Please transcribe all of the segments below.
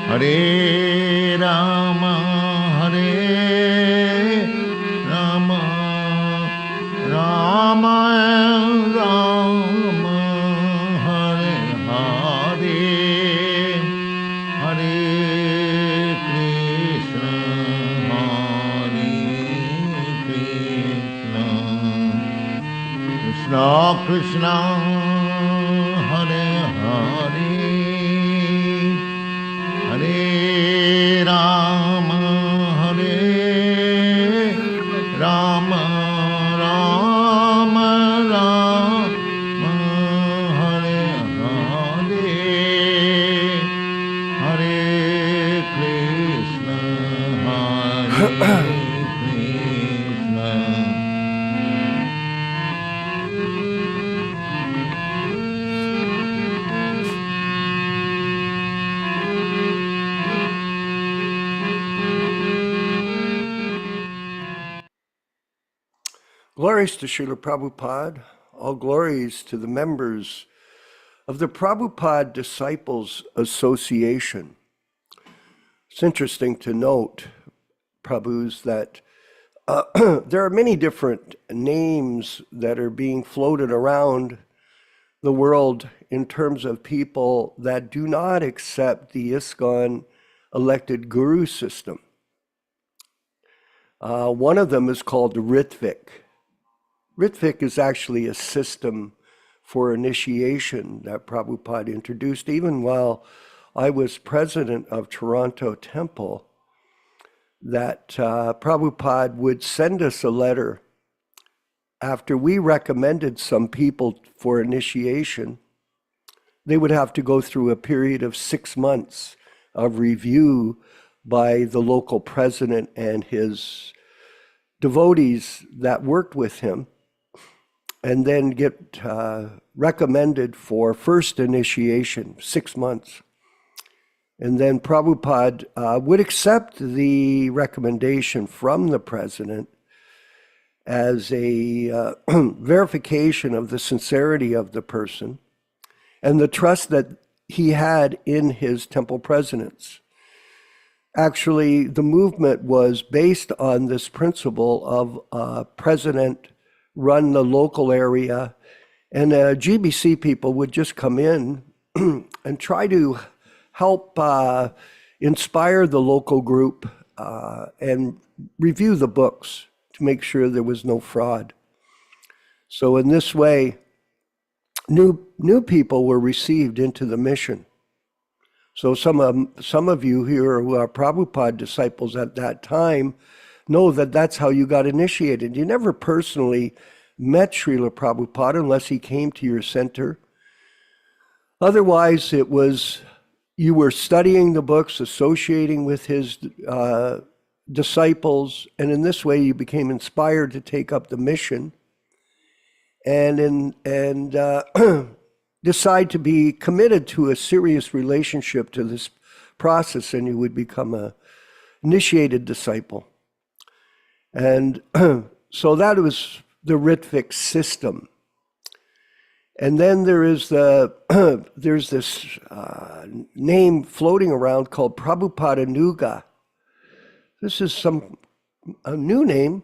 Hare Rama, Hare Rama, Rama Rama, Hare Hare, Hare Krishna, Hare Krishna, Krishna Krishna, Hare Hare, Hare Rama, Hare Rama, Rama Rama, Hare Hare, Hare Krishna, Hare Krishna. Glories to Śrīla Prabhupāda, all glories to the members of the Prabhupada Disciples Association. It's interesting to note, Prabhus, that there are many different names that are being floated around the world in terms of people that do not accept the ISKCON elected guru system. One of them is called Ritvik. Ritvik is actually a system for initiation that Prabhupada introduced even while I was president of Toronto Temple, that Prabhupada would send us a letter after we recommended some people for initiation. They would have to go through a period of 6 months of review by the local president and his devotees that worked with him, and then get recommended for first initiation, 6 months. And then Prabhupada would accept the recommendation from the president as a verification of the sincerity of the person and the trust that he had in his temple presidents. Actually, the movement was based on this principle of president run the local area, and GBC people would just come in and try to help inspire the local group and review the books to make sure there was no fraud. So in this way, new people were received into the mission. So some of you here who are Prabhupada disciples at that time know that that's how you got initiated. You never personally met Śrīla Prabhupada unless he came to your center. Otherwise, it was you were studying the books, associating with his disciples, and in this way you became inspired to take up the mission and decide to be committed to a serious relationship to this process, and you would become a initiated disciple. And so that was the Ritvik system. And then there is there's this name floating around called Prabhupada Nuga. This is a new name.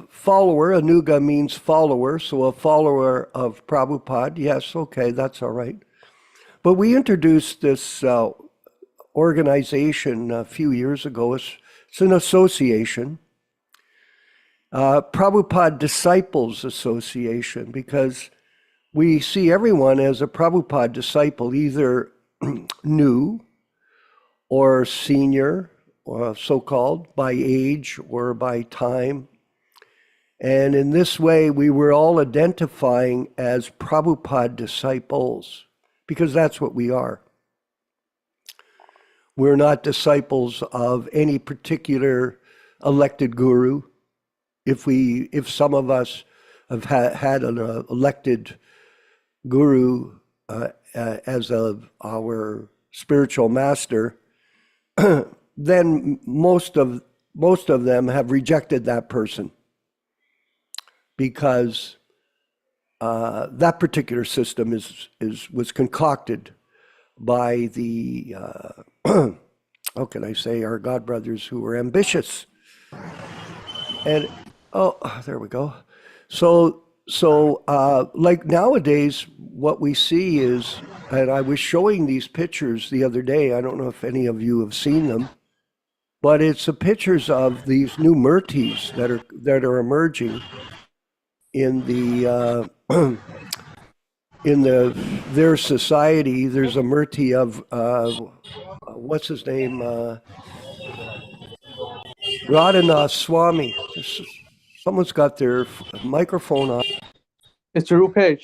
Follower, Anuga means follower, so a follower of Prabhupada. Yes, okay, that's all right. But we introduced this organization a few years ago. It's an association, Prabhupada Disciples Association, because we see everyone as a Prabhupada disciple, either new or senior, or so-called, by age or by time. And in this way, we were all identifying as Prabhupada disciples, because that's what we are. We're not disciples of any particular elected guru. If some of us have had an elected guru as our spiritual master, then most of them have rejected that person, because that particular system was concocted by the, how can I say, our God brothers who were ambitious. And, there we go. So like nowadays, what we see is, and I was showing these pictures the other day, I don't know if any of you have seen them, but it's the pictures of these new murtis that are emerging in the their society. There's a murti of what's his name, Radhanath Swami. Someone's got their microphone on. It's Rupesh.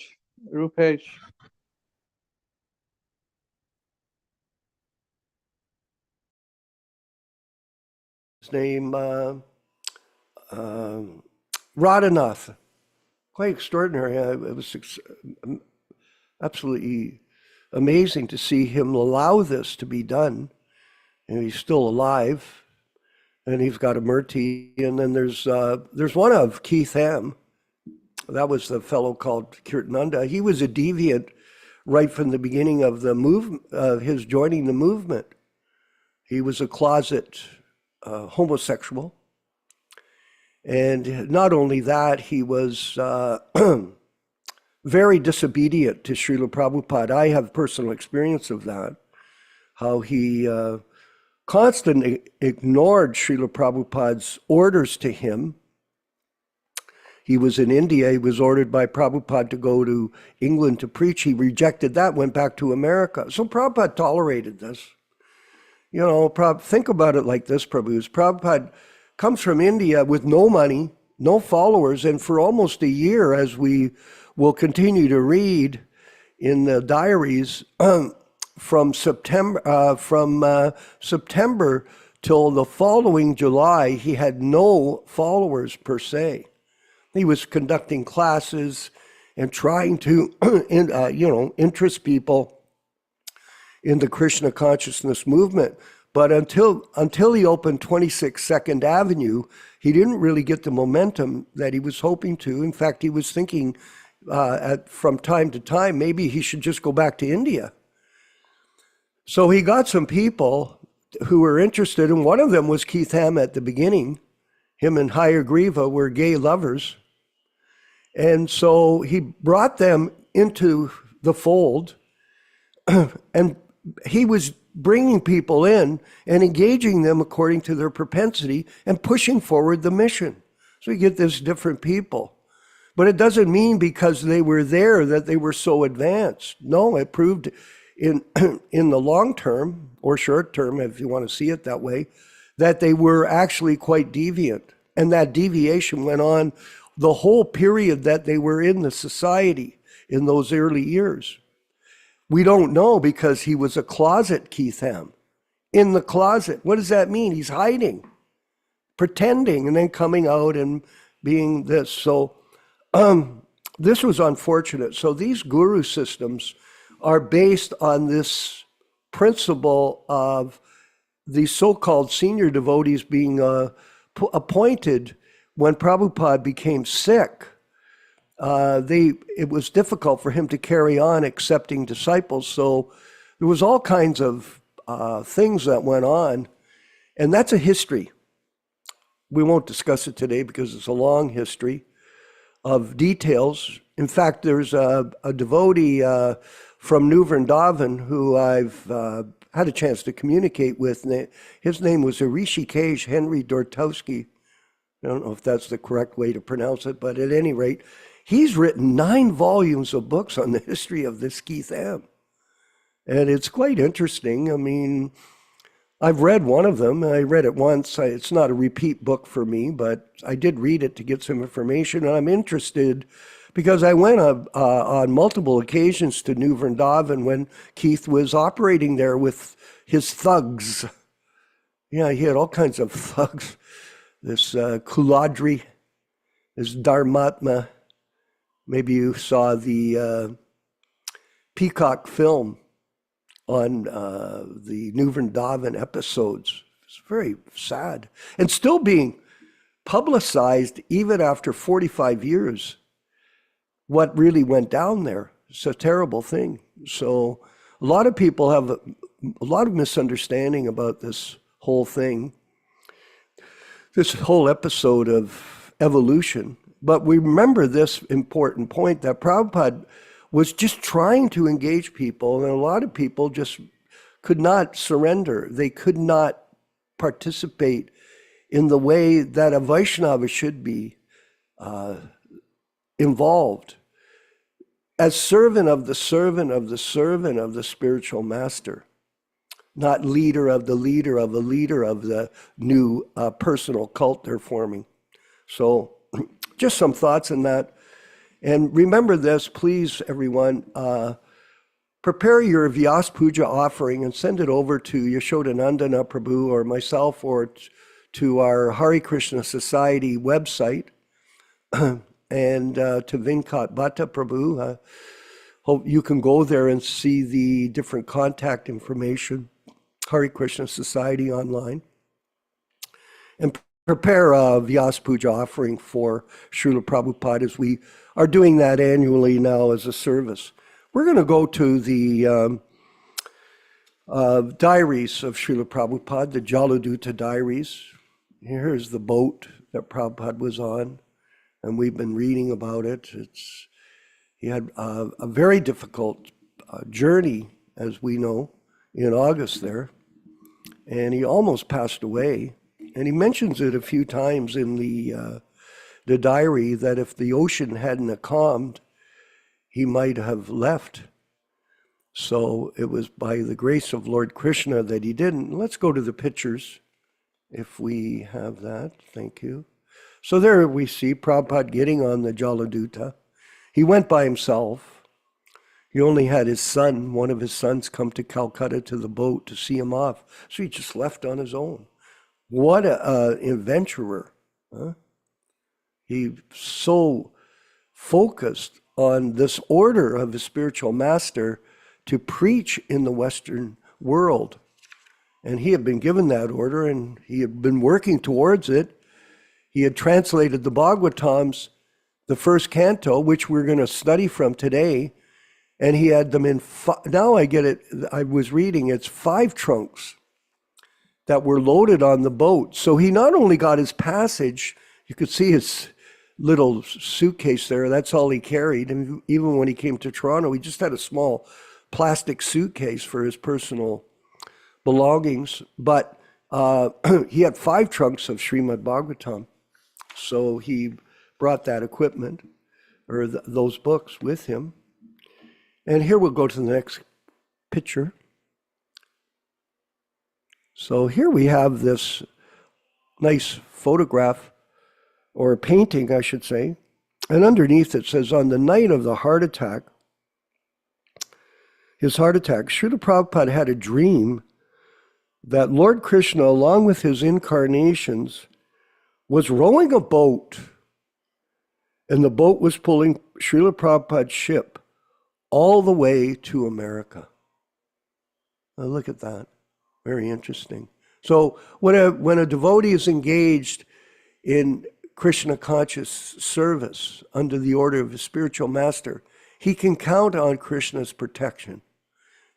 Rupesh. His name Radhanath. Quite extraordinary. It was absolutely amazing to see him allow this to be done. And he's still alive. And he's got a murti. And then there's one of Keith M. That was the fellow called Kirtananda. He was a deviant right from the beginning of the movement, his joining the movement. He was a closet homosexual. And not only that, he was very disobedient to Śrīla Prabhupāda. I have personal experience of that, how he constantly ignored Śrīla Prabhupāda's orders to him. He was in India. He was ordered by Prabhupada to go to England to preach. He rejected that, went back to America. So Prabhupada tolerated this. You know, think about it like this, Prabhus. Prabhupada comes from India with no money, no followers, and for almost a year, as we will continue to read in the diaries, from September till the following July, he had no followers per se. He was conducting classes and trying to, interest people in the Krishna Consciousness movement. But until he opened 26 Second Avenue, he didn't really get the momentum that he was hoping to. In fact, he was thinking from time to time, maybe he should just go back to India. So he got some people who were interested, and one of them was Keith Ham at the beginning. Him and Hare Krishna were gay lovers. And so he brought them into the fold, and he was bringing people in and engaging them according to their propensity and pushing forward the mission. So you get this different people. But it doesn't mean because they were there that they were so advanced. No, it proved in the long term, or short term, if you want to see it that way, that they were actually quite deviant. And that deviation went on the whole period that they were in the society in those early years. We don't know because he was a closet Keith Ham. In the closet. What does that mean? He's hiding, pretending, and then coming out and being this. So this was unfortunate. So these guru systems are based on this principle of the so-called senior devotees being appointed when Prabhupada became sick. It was difficult for him to carry on accepting disciples. So there was all kinds of things that went on. And that's a history. We won't discuss it today because it's a long history of details. In fact, there's a devotee from New Vrindavan who I've had a chance to communicate with. His name was Hrishikesh Henry Dortowski. I don't know if that's the correct way to pronounce it, but at any rate, he's written 9 volumes of books on the history of this Keith Am. And it's quite interesting. I mean, I've read one of them. I read it once. It's not a repeat book for me, but I did read it to get some information. And I'm interested because I went on multiple occasions to New Vrindavan when Keith was operating there with his thugs. Yeah, he had all kinds of thugs. This Kuladri, this Dharmatma. Maybe you saw the Peacock film on the New Vrindavan episodes. It's very sad. And still being publicized even after 45 years, what really went down there. It's a terrible thing. So A lot of people have a lot of misunderstanding about this whole thing, this whole episode of evolution. But we remember this important point that Prabhupada was just trying to engage people, and a lot of people just could not surrender. They could not participate in the way that a Vaishnava should be involved as servant of the servant of the servant of the spiritual master, not leader of the leader of a leader of the new personal cult they're forming. So just some thoughts on that. And remember this, please, everyone, prepare your Vyas Puja offering and send it over to Yaśodā-nandana Prabhu or myself, or to our Hare Krishna Society website, and to Vinkat Bhatta Prabhu. Hope you can go there and see the different contact information, Hare Krishna Society online, and prepare a Vyas Puja offering for Śrīla Prabhupada, as we are doing that annually now as a service. We're going to go to the diaries of Śrīla Prabhupada, the Jaladuta diaries. Here's the boat that Prabhupada was on, and we've been reading about it. He had a very difficult journey, as we know, in August there, and he almost passed away. And he mentions it a few times in the diary, that if the ocean hadn't calmed, he might have left. So it was by the grace of Lord Krishna that he didn't. Let's go to the pictures, if we have that. Thank you. So there we see Prabhupada getting on the Jaladuta. He went by himself. He only had his son, one of his sons, come to Calcutta to the boat to see him off. So he just left on his own. What an adventurer. Huh? He so focused on this order of his spiritual master to preach in the Western world. And he had been given that order, and he had been working towards it. He had translated the Bhagavatams, the first canto, which we're going to study from today, and he had them in, now I get it, I was reading, it's 5 trunks that were loaded on the boat. So he not only got his passage, you could see his little suitcase there, that's all he carried. And even when he came to Toronto, he just had a small plastic suitcase for his personal belongings. But he had 5 trunks of Śrīmad-Bhāgavatam. So he brought that equipment, or those books, with him. And here we'll go to the next picture. So here we have this nice photograph, or painting, I should say. And underneath it says, on the night of the heart attack, Śrīla Prabhupada had a dream that Lord Krishna, along with his incarnations, was rowing a boat, and the boat was pulling Śrīla Prabhupada's ship all the way to America. Now look at that. Very interesting. So when a devotee is engaged in Krishna conscious service under the order of his spiritual master, he can count on Krishna's protection.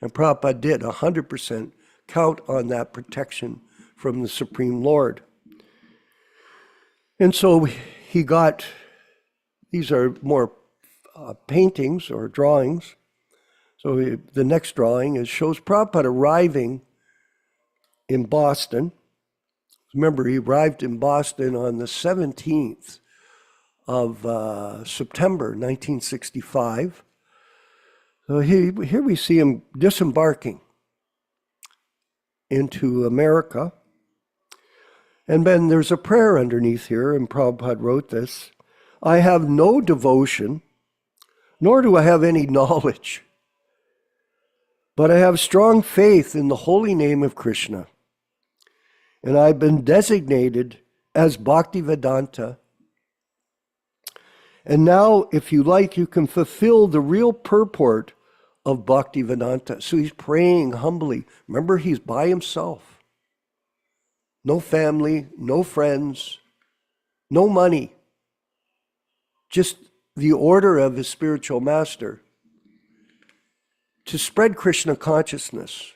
And Prabhupada did 100% count on that protection from the Supreme Lord. And so he got, these are more paintings or drawings. So the next drawing shows Prabhupada arriving in Boston. Remember, he arrived in Boston on the 17th of September 1965. So here we see him disembarking into America. And then there's a prayer underneath here, and Prabhupada wrote this: I have no devotion, nor do I have any knowledge, but I have strong faith in the holy name of Krishna. And I've been designated as Bhaktivedanta. And now, if you like, you can fulfill the real purport of Bhaktivedanta. So he's praying humbly. Remember, he's by himself. No family, no friends, no money. Just the order of his spiritual master to spread Krishna consciousness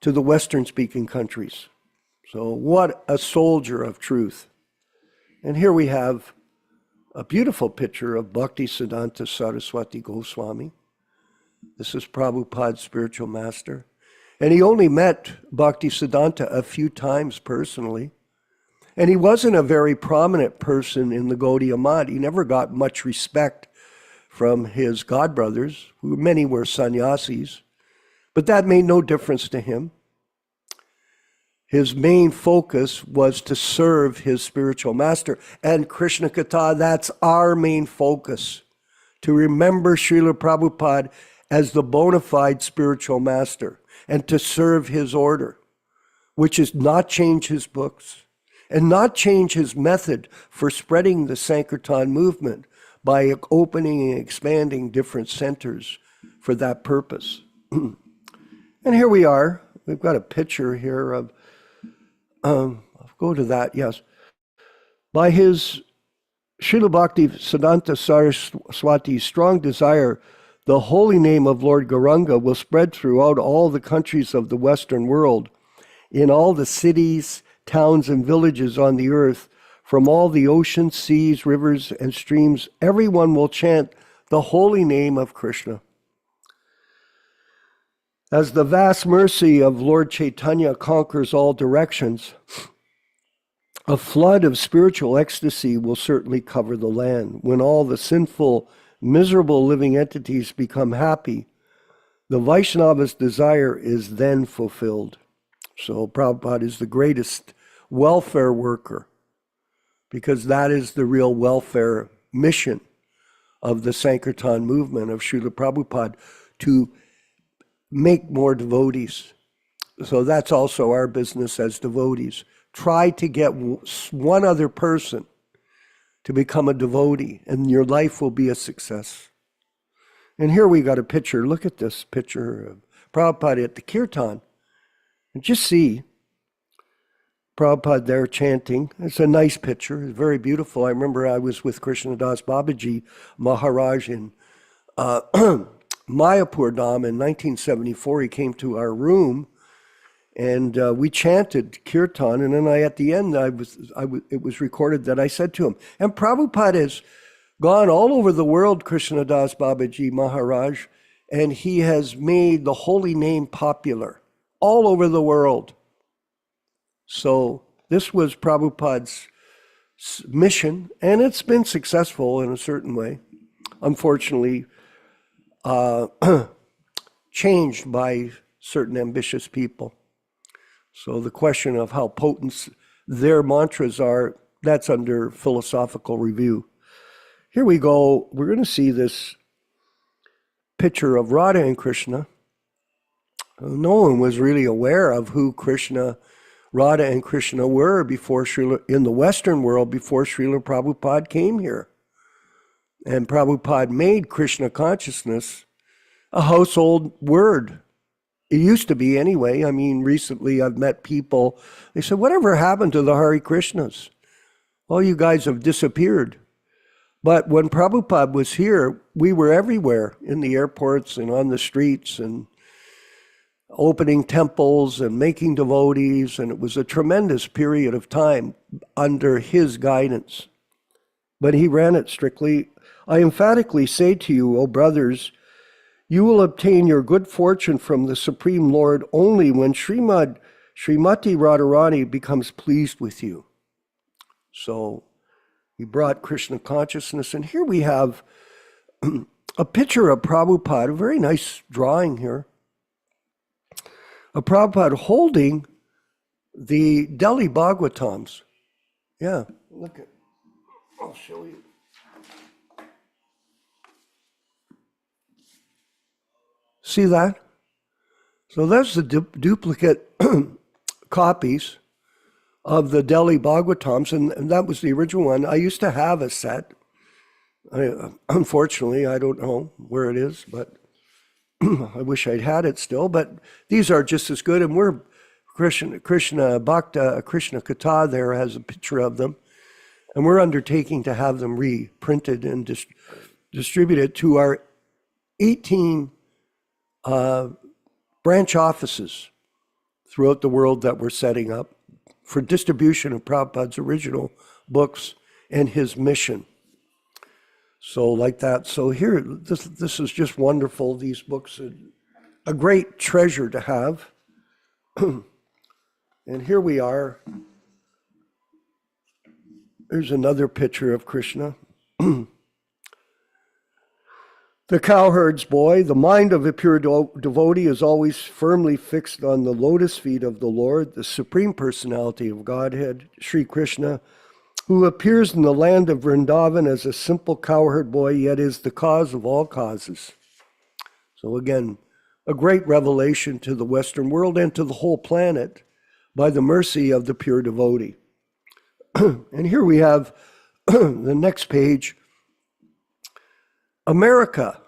to the Western-speaking countries. So what a soldier of truth. And here we have a beautiful picture of Bhaktisiddhanta Saraswati Goswami. This is Prabhupada's spiritual master. And he only met Bhaktisiddhanta a few times personally. And he wasn't a very prominent person in the Gaudiya Math. He never got much respect from his godbrothers, who many were sannyasis. But that made no difference to him. His main focus was to serve his spiritual master. And Krishna Katha, that's our main focus, to remember Śrīla Prabhupada as the bona fide spiritual master and to serve his order, which is not change his books and not change his method for spreading the Sankirtan movement by opening and expanding different centers for that purpose. And here we are. We've got a picture here of I'll go to that, yes. By his Srila Bhaktisiddhanta Saraswati's strong desire, the holy name of Lord Gauranga will spread throughout all the countries of the Western world, in all the cities, towns, and villages on the earth, from all the oceans, seas, rivers, and streams. Everyone will chant the holy name of Krishna. As the vast mercy of Lord Chaitanya conquers all directions, a flood of spiritual ecstasy will certainly cover the land. When all the sinful, miserable living entities become happy, the Vaishnava's desire is then fulfilled. So Prabhupada is the greatest welfare worker, because that is the real welfare mission of the Sankirtan movement of Śrīla Prabhupada, to make more devotees. So that's also our business as devotees. Try to get one other person to become a devotee, and your life will be a success. And here we got a picture. Look at this picture of Prabhupada at the Kirtan. And just see Prabhupada there chanting. It's a nice picture. It's very beautiful. I remember I was with Krishnadas Babaji Maharaj in Mayapur Dham in 1974. He came to our room and we chanted Kirtan. And then at the end, it was recorded that I said to him, and Prabhupada has gone all over the world, Krishnadas Babaji Maharaj, and he has made the holy name popular all over the world. So this was Prabhupada's mission, and it's been successful in a certain way. Unfortunately, changed by certain ambitious people. So the question of how potent their mantras are, that's under philosophical review. Here we go. We're going to see this picture of Radha and Krishna. No one was really aware of who Radha and Krishna were in the Western world before Śrīla Prabhupada came here. And Prabhupada made Krishna consciousness a household word. It used to be anyway. I mean, recently I've met people, they said, whatever happened to the Hare Krishnas? Well, you guys have disappeared. But when Prabhupada was here, we were everywhere, in the airports and on the streets and opening temples and making devotees, and it was a tremendous period of time under his guidance. But he ran it strictly. I emphatically say to you, O brothers, you will obtain your good fortune from the Supreme Lord only when Srimati Radharani becomes pleased with you. So he brought Krishna consciousness, and here we have a picture of Prabhupada, a very nice drawing here, of Prabhupada holding the Delhi Bhagavatams. Yeah, look at, I'll show you. See that? So that's the duplicate copies of the Delhi Bhagavatams, and that was the original one. I used to have a set. Unfortunately, I don't know where it is, but I wish I'd had it still. But these are just as good, and we're Krishna Bhakta, Krishna Katha there has a picture of them, and we're undertaking to have them reprinted and distributed to our 18 branch offices throughout the world that we're setting up for distribution of Prabhupada's original books and his mission. So like that. So here, this is just wonderful. These books are a great treasure to have. And here we are. There's another picture of Krishna. The cowherd's boy. The mind of a pure devotee is always firmly fixed on the lotus feet of the Lord, the Supreme Personality of Godhead, Sri Krishna, who appears in the land of Vrindavan as a simple cowherd boy, yet is the cause of all causes. So again, a great revelation to the Western world and to the whole planet by the mercy of the pure devotee. And here we have the next page. America.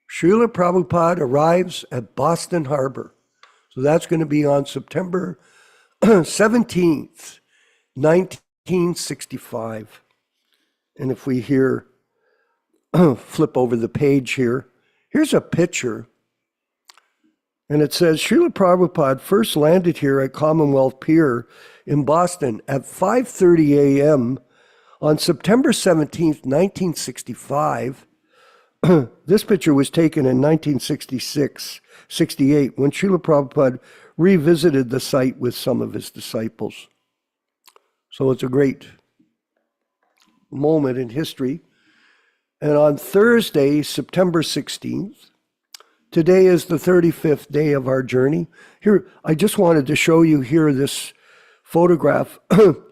Śrīla Prabhupada arrives at Boston Harbor. So that's going to be on September 17th, 1965. And if we here flip over the page here, here's a picture. And it says, Śrīla Prabhupada first landed here at Commonwealth Pier in Boston at 5:30 a.m. on September 17th, 1965. This picture was taken in 1966-68 when Śrīla Prabhupada revisited the site with some of his disciples. So it's a great moment in history. And on Thursday, September 16th, today is the 35th day of our journey. Here, I just wanted to show you here this photograph.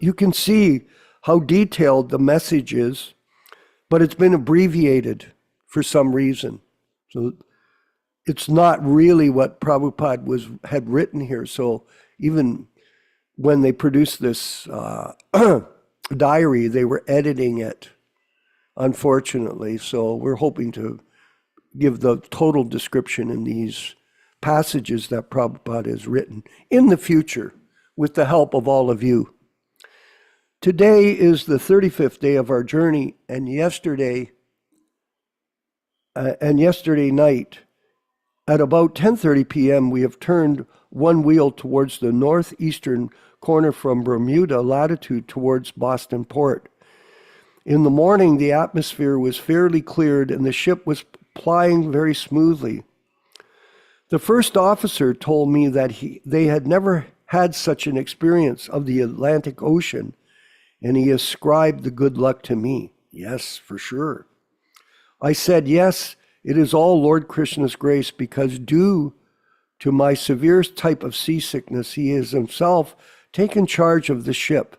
You can see how detailed the message is, but it's been abbreviated for some reason. So it's not really what Prabhupada had written here. So even when they produced this diary, they were editing it, unfortunately. So we're hoping to give the total description in these passages that Prabhupada has written in the future with the help of all of you. Today is the 35th day of our journey, and yesterday night at about 10:30 p.m. we have turned one wheel towards the northeastern corner from Bermuda latitude towards Boston Port. In the morning, the atmosphere was fairly cleared and the ship was plying very smoothly. The first officer told me that they had never had such an experience of the Atlantic Ocean, and he ascribed the good luck to me. Yes, for sure. I said, yes, it is all Lord Krishna's grace, because due to my severe type of seasickness, he has himself taken charge of the ship.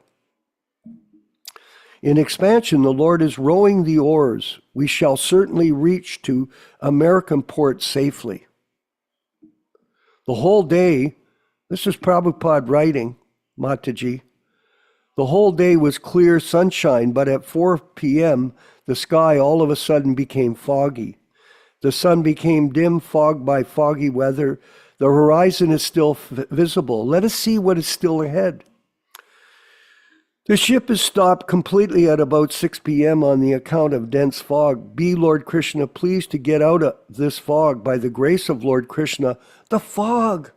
In expansion, the Lord is rowing the oars. We shall certainly reach to American port safely. The whole day, this is Prabhupada writing, Mataji. The whole day was clear sunshine, but at 4 p.m., the sky all of a sudden became foggy. The sun became dim, fogged by foggy weather. The horizon is still visible. Let us see what is still ahead. The ship is stopped completely at about 6 p.m. on the account of dense fog. Be Lord Krishna pleased to get out of this fog by the grace of Lord Krishna. The fog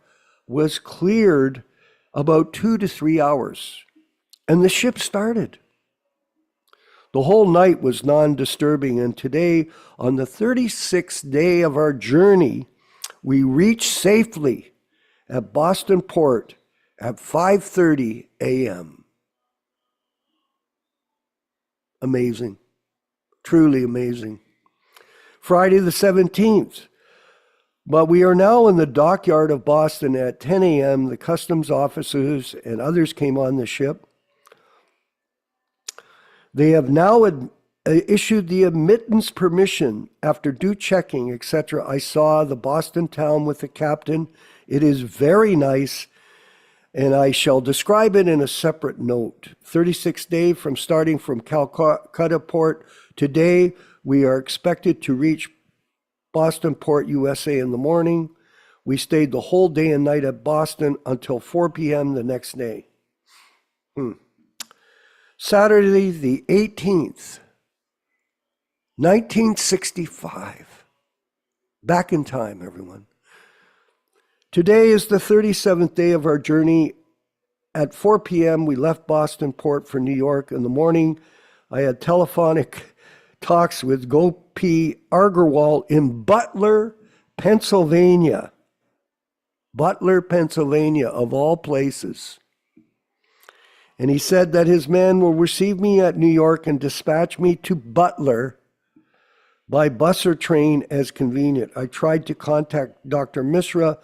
was cleared about 2 to 3 hours, and the ship started. The whole night was non-disturbing, and today, on the 36th day of our journey, we reached safely at Boston Port at 5:30 a.m. Amazing. Truly amazing. Friday the 17th. But we are now in the dockyard of Boston at 10 a.m. The customs officers and others came on the ship. They have now issued the admittance permission after due checking, etc. I saw the Boston town with the captain. It is very nice, and I shall describe it in a separate note. 36th day from starting from Calcutta Port. Today, we are expected to reach Boston Port, USA in the morning. We stayed the whole day and night at Boston until 4 p.m. the next day. Saturday the 18th, 1965. Back in time, everyone. Today is the 37th day of our journey. At 4 p.m., we left Boston Port for New York. In the morning, I had telephonic talks with Gopi Agarwal in Butler, Pennsylvania. Butler, Pennsylvania, of all places. And he said that his man will receive me at New York and dispatch me to Butler by bus or train as convenient. I tried to contact Dr. Mishra,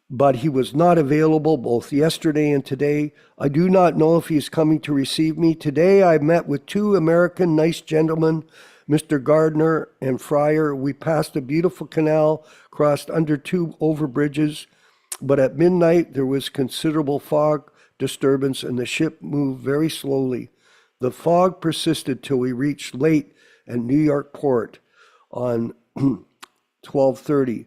but he was not available both yesterday and today. I do not know if he is coming to receive me. Today I met with two American nice gentlemen, Mr. Gardner and Fryer. We passed a beautiful canal, crossed under two overbridges, but at midnight there was considerable fog disturbance and the ship moved very slowly. The fog persisted till we reached late at New York Port on 12:30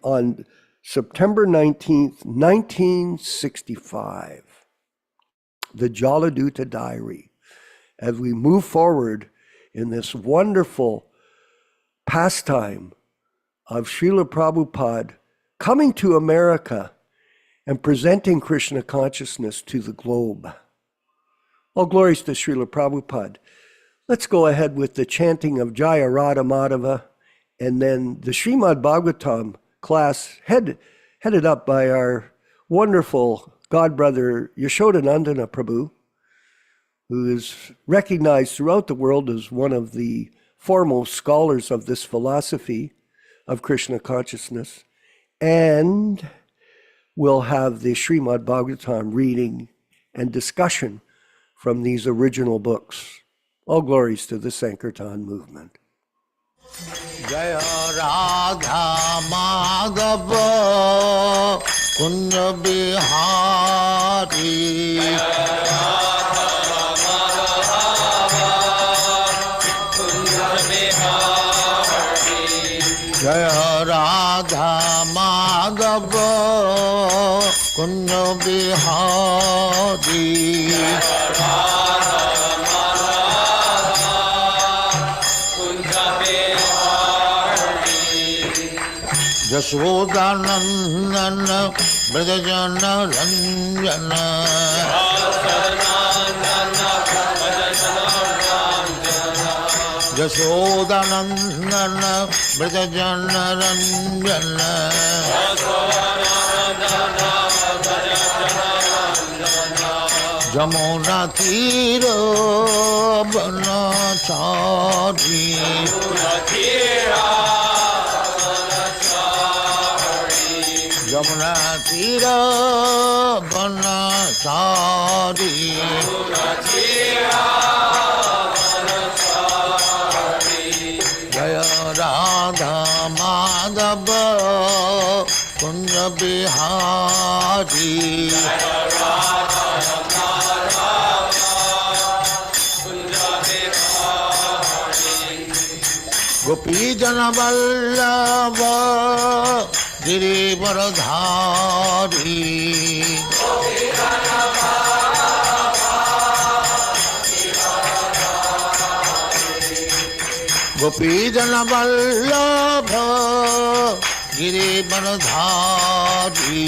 on September 19th, 1965. The Jaladuta Diary. As we move forward in this wonderful pastime of Śrīla Prabhupāda coming to America and presenting Krishna consciousness to the globe. All glories to Śrīla Prabhupāda. Let's go ahead with the chanting of Jaya Radha Madhava, and then the Śrīmad-Bhāgavatam class headed up by our wonderful godbrother Yaśodā-nandana Prabhu, who is recognized throughout the world as one of the foremost scholars of this philosophy of Krishna consciousness. And we'll have the Śrīmad-Bhāgavatam reading and discussion from these original books. All glories to the Sankirtan movement. Jaya Radha Madhava Kunja Bihari Jaya Radha Madhava Kunja Bihari Yaśodā-nandana Brajajana Ranjana Yaśodā-nandana Brajajana Ranjana Jamuna Tira Banachari Jamuna Tira Banachari Jaya Radha Madhava Kunja Bihari Gopi Jana Vallabha Girivaradhari Gopi Jana Vallabha Girivaradhari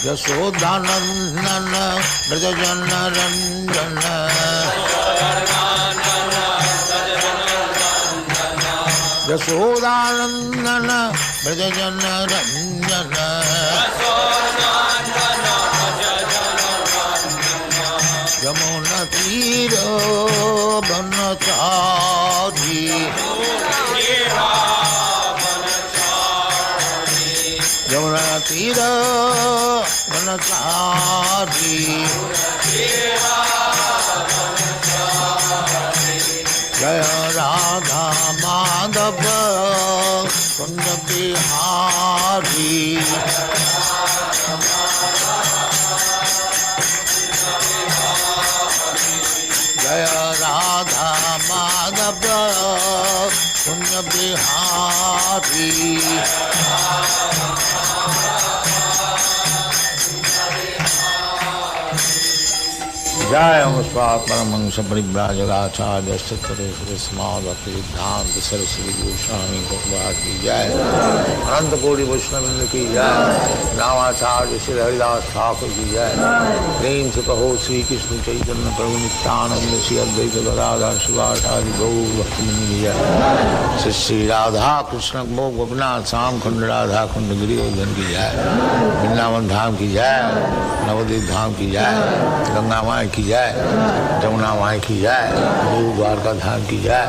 Yaśodā-nandana Brajajana Ranjana Yaśodā-nandana Brajajana Ranjana Yamuna Tira Banachari Yamuna Tira Banachari Jaya Radha Madhava Kunja Bihari Jaya Radha Madhava Kunja Bihari Jai Amaswa Paramahansa Parivrajaga-Acārya Sattva Small Bhaktivedanta Saraswati Goswami Prabhupada ki Jai, Ananta Koti Vaishnava ki Jai, Ramacārya Shri Haridas Thakur ki Jai, Prem se kaho Sri Krishna Chaitanya Prabhu Nityananda Shri Advaita Gadadhar Sivasadi Gaur Bhaktivinoda ki Jai, Shri Shri Radha Krishna Bhog Gopinath Sam Khand Radha Khand Giridhar ki Jai, Vrindavan Dham ki Jai, Navadvip Dham ki Jai, Ganga Mai ki Jai, Jamuna Mai ki Jai, New Dwarka Dham ki Jai,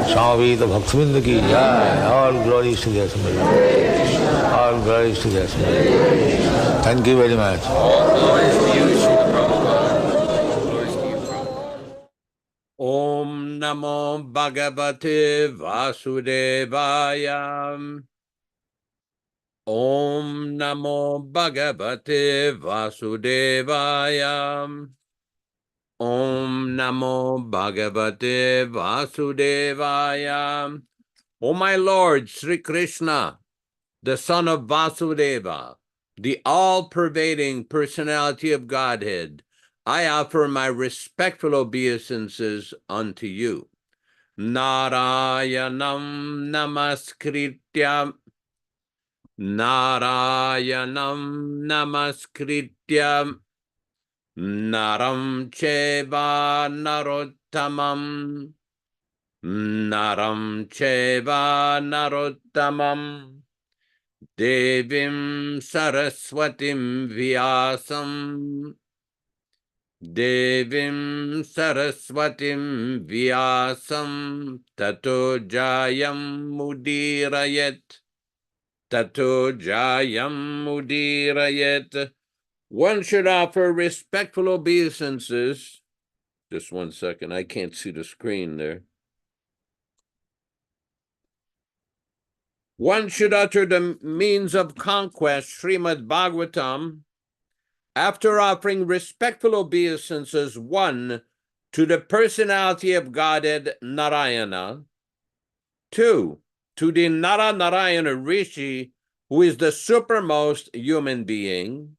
Swami Bhaktivedanta ki Jai. All glories to their Supreme. All glories to their Supreme. Thank you very much. All glories to you, Śrīla Prabhupāda. All glories to you, Prabhupada. Om Namo Bhagavate Vasudevaya. Om Namo Bhagavate Vasudevaya. Om Namo Bhagavate Vasudevaya. O my Lord, Sri Krishna, the son of Vasudeva, the all-pervading personality of Godhead, I offer my respectful obeisances unto you. Narayanam namaskritya, Narayanam namaskritya, Naram cheva narottamam, Naram cheva narottamam, Devim Saraswatim Vyāsam, Devim Saraswatim Vyāsam, Tato Jayam Mudirayet, Tato Jayam Mudirayet. One should offer respectful obeisances. Just 1 second, I can't see the screen there. One should utter the means of conquest, Śrīmad-Bhāgavatam, after offering respectful obeisances, 1, to the personality of Godhead, Narayana, 2, to the Narayana Rishi, who is the supermost human being,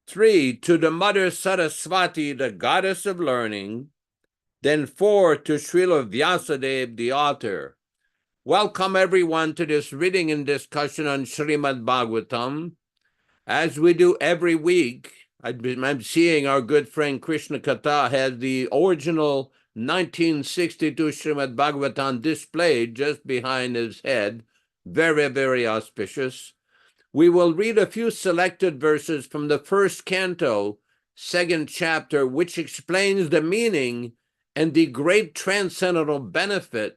3, to the Mother Saraswati, the goddess of learning, then 4, to Śrīla Vyāsadeva, the author. Welcome everyone to this reading and discussion on Śrīmad-Bhāgavatam. As we do every week, I'm seeing our good friend Krishna Katha has the original 1962 Śrīmad-Bhāgavatam displayed just behind his head. Very, very auspicious. We will read a few selected verses from the first canto, 2nd chapter, which explains the meaning and the great transcendental benefit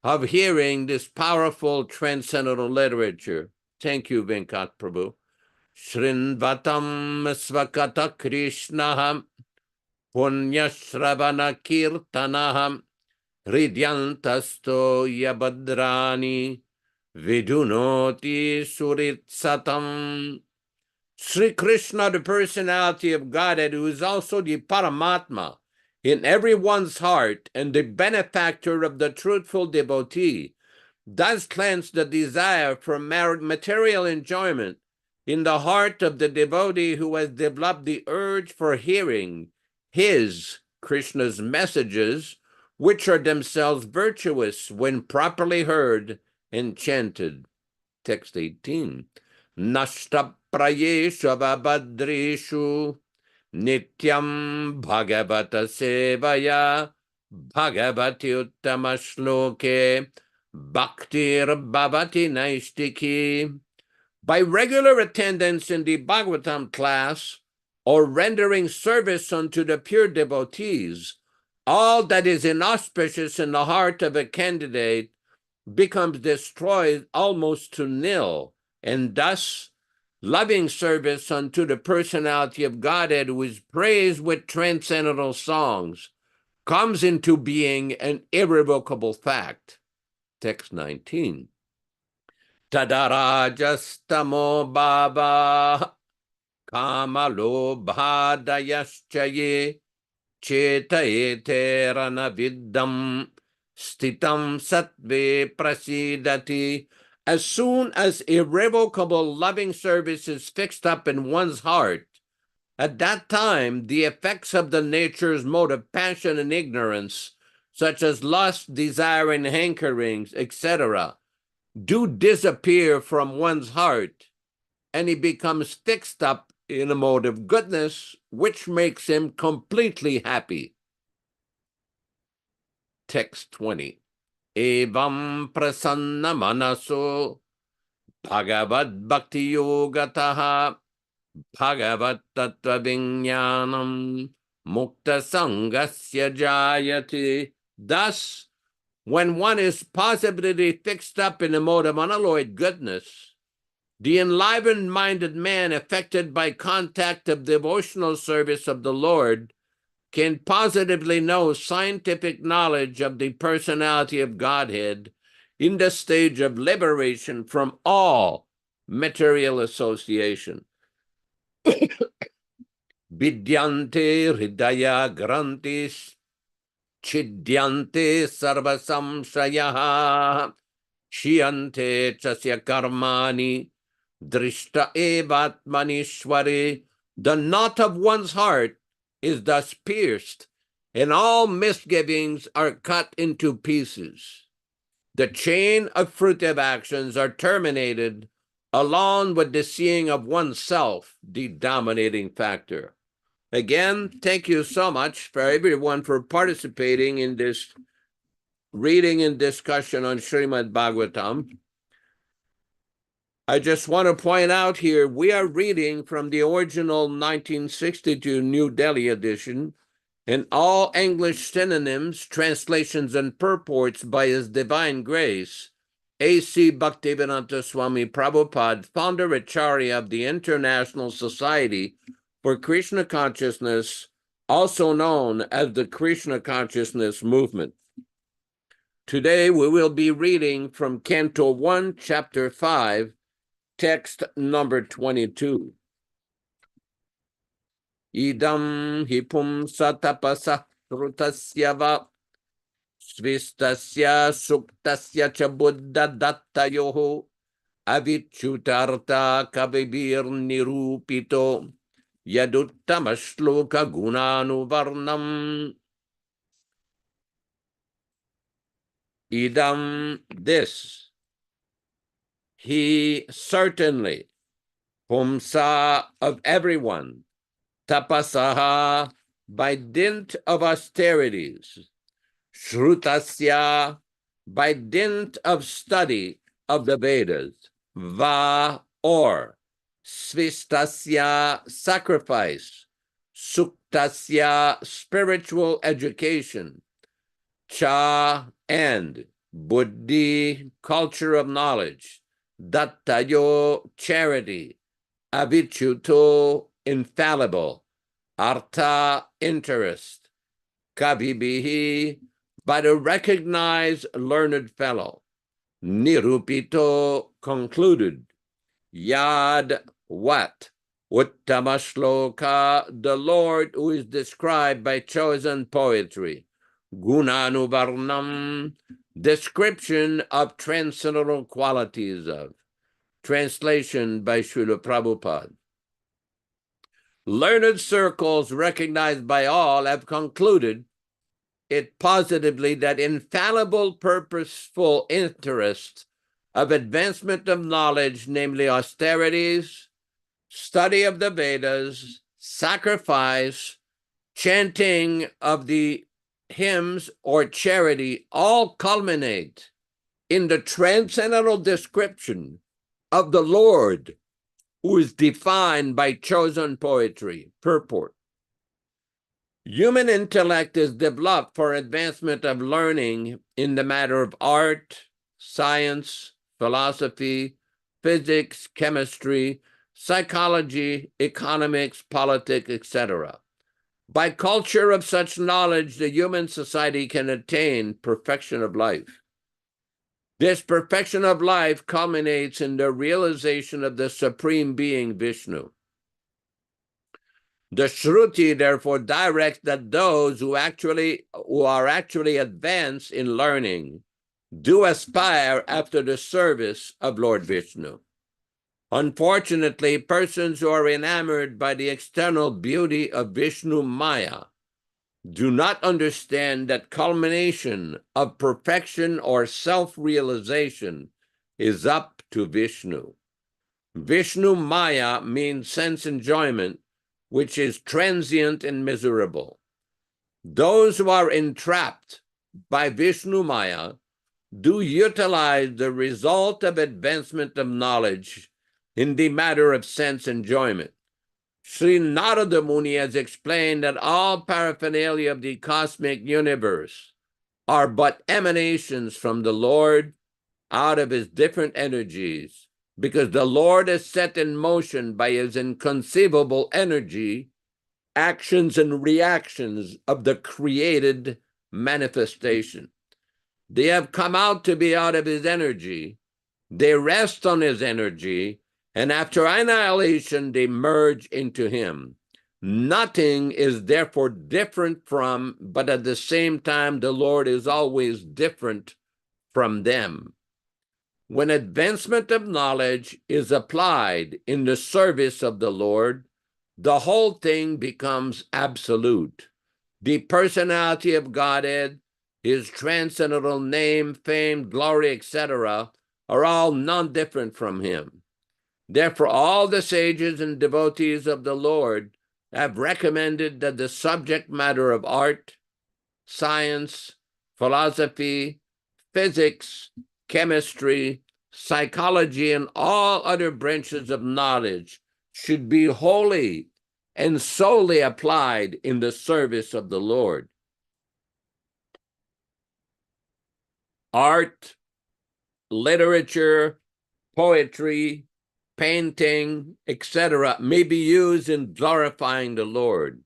of hearing this powerful transcendental literature. Thank you, Venkat Prabhu. Shrinvatam svakata krishnaham punyashravana kirtanaham ridyantasto yabadrani vidunoti suritsatam. Sri Krishna, the personality of Godhead, who is also the Paramatma in everyone's heart and the benefactor of the truthful devotee, does cleanse the desire for material enjoyment in the heart of the devotee who has developed the urge for hearing his, Krishna's messages, which are themselves virtuous when properly heard and chanted. Text 18. Nashta prayeshu vabhadreshu Nityam Bhagavata Sevaya Bhagavati Uttama Shloke Bhaktir Bhavati Naistiki. By regular attendance in the Bhagavatam class or rendering service unto the pure devotees, all that is inauspicious in the heart of a candidate becomes destroyed almost to nil, and thus loving service unto the personality of Godhead, who is praised with transcendental songs, comes into being an irrevocable fact. Text 19. Tadarajastamo bhava kamalo bhadayaschaye chetayeterana viddam stitam sattve prasidati. As soon as irrevocable loving service is fixed up in one's heart, At that time, the effects of the nature's mode of passion and ignorance, such as lust, desire, and hankerings, etc., do disappear from one's heart, and he becomes fixed up in a mode of goodness, which makes him completely happy. Text 20. Evam prasanna manaso bhagavad bhakti yogataha bhagavad tattva vijnanam mukta sangasya jayati. Thus, when one is positively fixed up in a mode of unalloyed goodness, the enlivened-minded man affected by contact of devotional service of the Lord can positively know scientific knowledge of the personality of Godhead in the stage of liberation from all material association. Vidyante hridaya grantis chidyante sarva samshayaha shiyante chasya karmani drishta evatmanishwari. The knot of one's heart is thus pierced, and all misgivings are cut into pieces. The chain of fruitive actions are terminated, along with the seeing of oneself, the dominating factor. Again, thank you so much for everyone for participating in this reading and discussion on Śrīmad-Bhāgavatam. I just want to point out here, we are reading from the original 1962 New Delhi edition, and all English synonyms, translations, and purports by His Divine Grace A.C. Bhaktivedanta Swami Prabhupāda, Founder-Ācārya of the International Society for Krishna Consciousness, also known as the Krishna Consciousness Movement. Today we will be reading from Canto 1, Chapter 5, text number 22. Idam hipum satapasa rutasya va svistasya suktasya cha buddha dattayoho avichutarta kavibir nirupito yaduttama shloka gunanuvarnam. Idam, this, he certainly, pumsa, of everyone, tapasaha, by dint of austerities, shrutasya, by dint of study of the Vedas, va, or, svistasya, sacrifice, suktasya, spiritual education, cha, and, buddhi, culture of knowledge, dattayo, charity, avichuto, infallible, artha, interest, kavibihi, by the recognized learned fellow, nirupito, concluded, yad, what, uttama shloka, the Lord who is described by chosen poetry, gunanuvarnam, description of transcendental qualities of. Translation by Śrīla Prabhupāda. Learned circles recognized by all have concluded it positively that infallible purposeful interest of advancement of knowledge, namely austerities, study of the Vedas, sacrifice, chanting of the hymns, or charity, all culminate in the transcendental description of the Lord, who is defined by chosen poetry, purport. Human intellect is developed for advancement of learning in the matter of art, science, philosophy, physics, chemistry, psychology, economics, politics, etc. By culture of such knowledge, the human society can attain perfection of life. This perfection of life culminates in the realization of the Supreme Being, Vishnu. The Shruti therefore directs that those who are actually advanced in learning do aspire after the service of Lord Vishnu. Unfortunately, persons who are enamored by the external beauty of Vishnu Maya do not understand that culmination of perfection or self-realization is up to Vishnu. Vishnu Maya means sense enjoyment, which is transient and miserable. Those who are entrapped by Vishnu Maya do utilize the result of advancement of knowledge in the matter of sense enjoyment. Sri Nārada Muni has explained that all paraphernalia of the cosmic universe are but emanations from the Lord out of his different energies, because the Lord is set in motion by his inconceivable energy, actions and reactions of the created manifestation. They have come out to be out of his energy. They rest on his energy, and after annihilation, they merge into him. Nothing is therefore different from, but at the same time, the Lord is always different from them. When advancement of knowledge is applied in the service of the Lord, the whole thing becomes absolute. The personality of Godhead, his transcendental name, fame, glory, etc., are all non-different from him. Therefore, all the sages and devotees of the Lord have recommended that the subject matter of art, science, philosophy, physics, chemistry, psychology, and all other branches of knowledge should be wholly and solely applied in the service of the Lord. Art, literature, poetry, painting, etc., may be used in glorifying the Lord.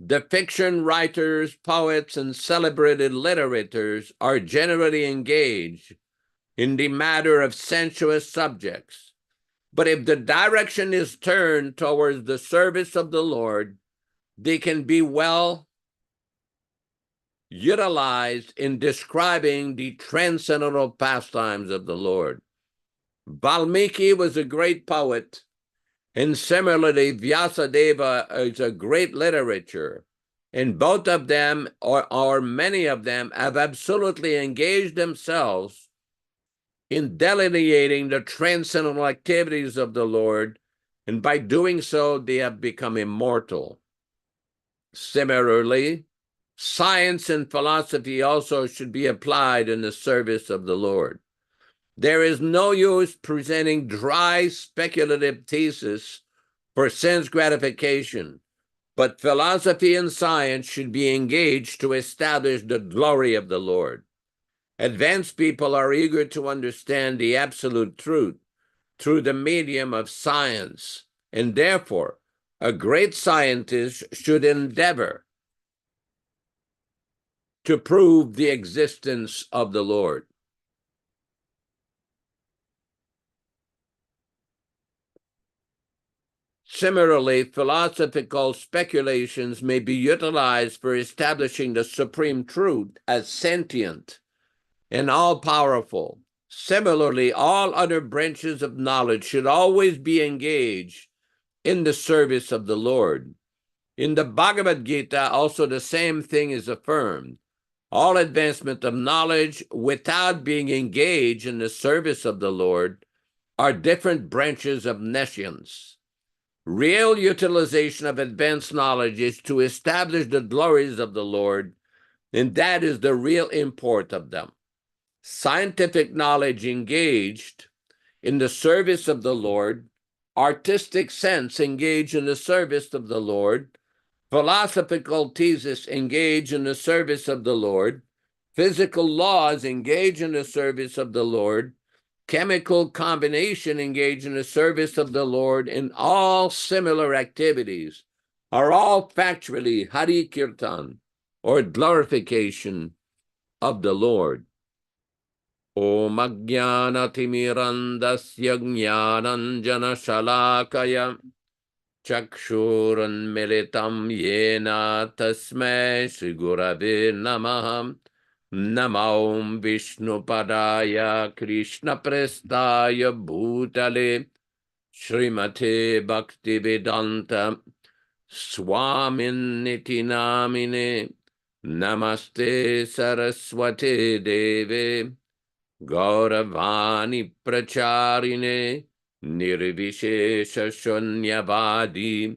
The fiction writers, poets, and celebrated literators are generally engaged in the matter of sensuous subjects. But if the direction is turned towards the service of the Lord, they can be well utilized in describing the transcendental pastimes of the Lord. Valmiki was a great poet, and similarly, Vyāsadeva is a great literature. And both of them, or many of them, have absolutely engaged themselves in delineating the transcendental activities of the Lord, and by doing so, they have become immortal. Similarly, science and philosophy also should be applied in the service of the Lord. There is no use presenting dry speculative theses for sense gratification, but philosophy and science should be engaged to establish the glory of the Lord. Advanced people are eager to understand the absolute truth through the medium of science, and therefore a great scientist should endeavor to prove the existence of the Lord. Similarly, philosophical speculations may be utilized for establishing the supreme truth as sentient and all-powerful. Similarly, all other branches of knowledge should always be engaged in the service of the Lord. In the Bhagavad Gita, also the same thing is affirmed. All advancement of knowledge without being engaged in the service of the Lord are different branches of nescience. Real utilization of advanced knowledge is to establish the glories of the Lord, and that is the real import of them. Scientific knowledge engaged in the service of the Lord, artistic sense engaged in the service of the Lord, philosophical thesis engaged in the service of the Lord, physical laws engaged in the service of the Lord, chemical combination engaged in the service of the Lord, and all similar activities are all factually Hare Kirtan, or glorification of the Lord. Om Ajnana Timirandasya Jnananjana Shalakaya Chakshuran Militam Yena Tasmai Shri Gurave Namah. Namo Vishnu Padaya Krishna Prestaya Bhutale Śrīmate Bhaktivedanta Swami Namine Namaste Saraswate Deve Gauravani Pracharine Nirvishesha Shunyavadi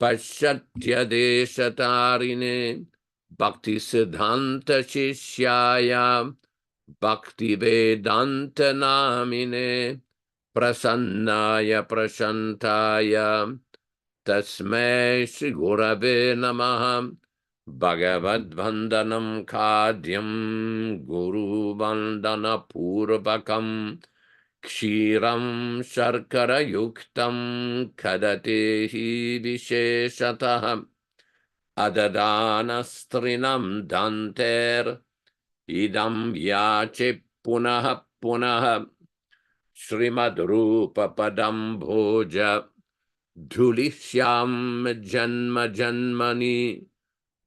Paschatya Deshatarine Bhakti Siddhanta Shishyaya Bhaktivedanta Namine Prasannaya Prashantaya Tasmai Shri Gurave Namaha Bhagavad Vandanam Kadyam Guru Vandana Purvakam Kshiram Sharkara Yuktam Kadatehi Visheshatah Adadana Strinam Danter Idam Yache Punaha Punaha Srimad Rupa Padam Bhoja Dhulishyam Janma Janmani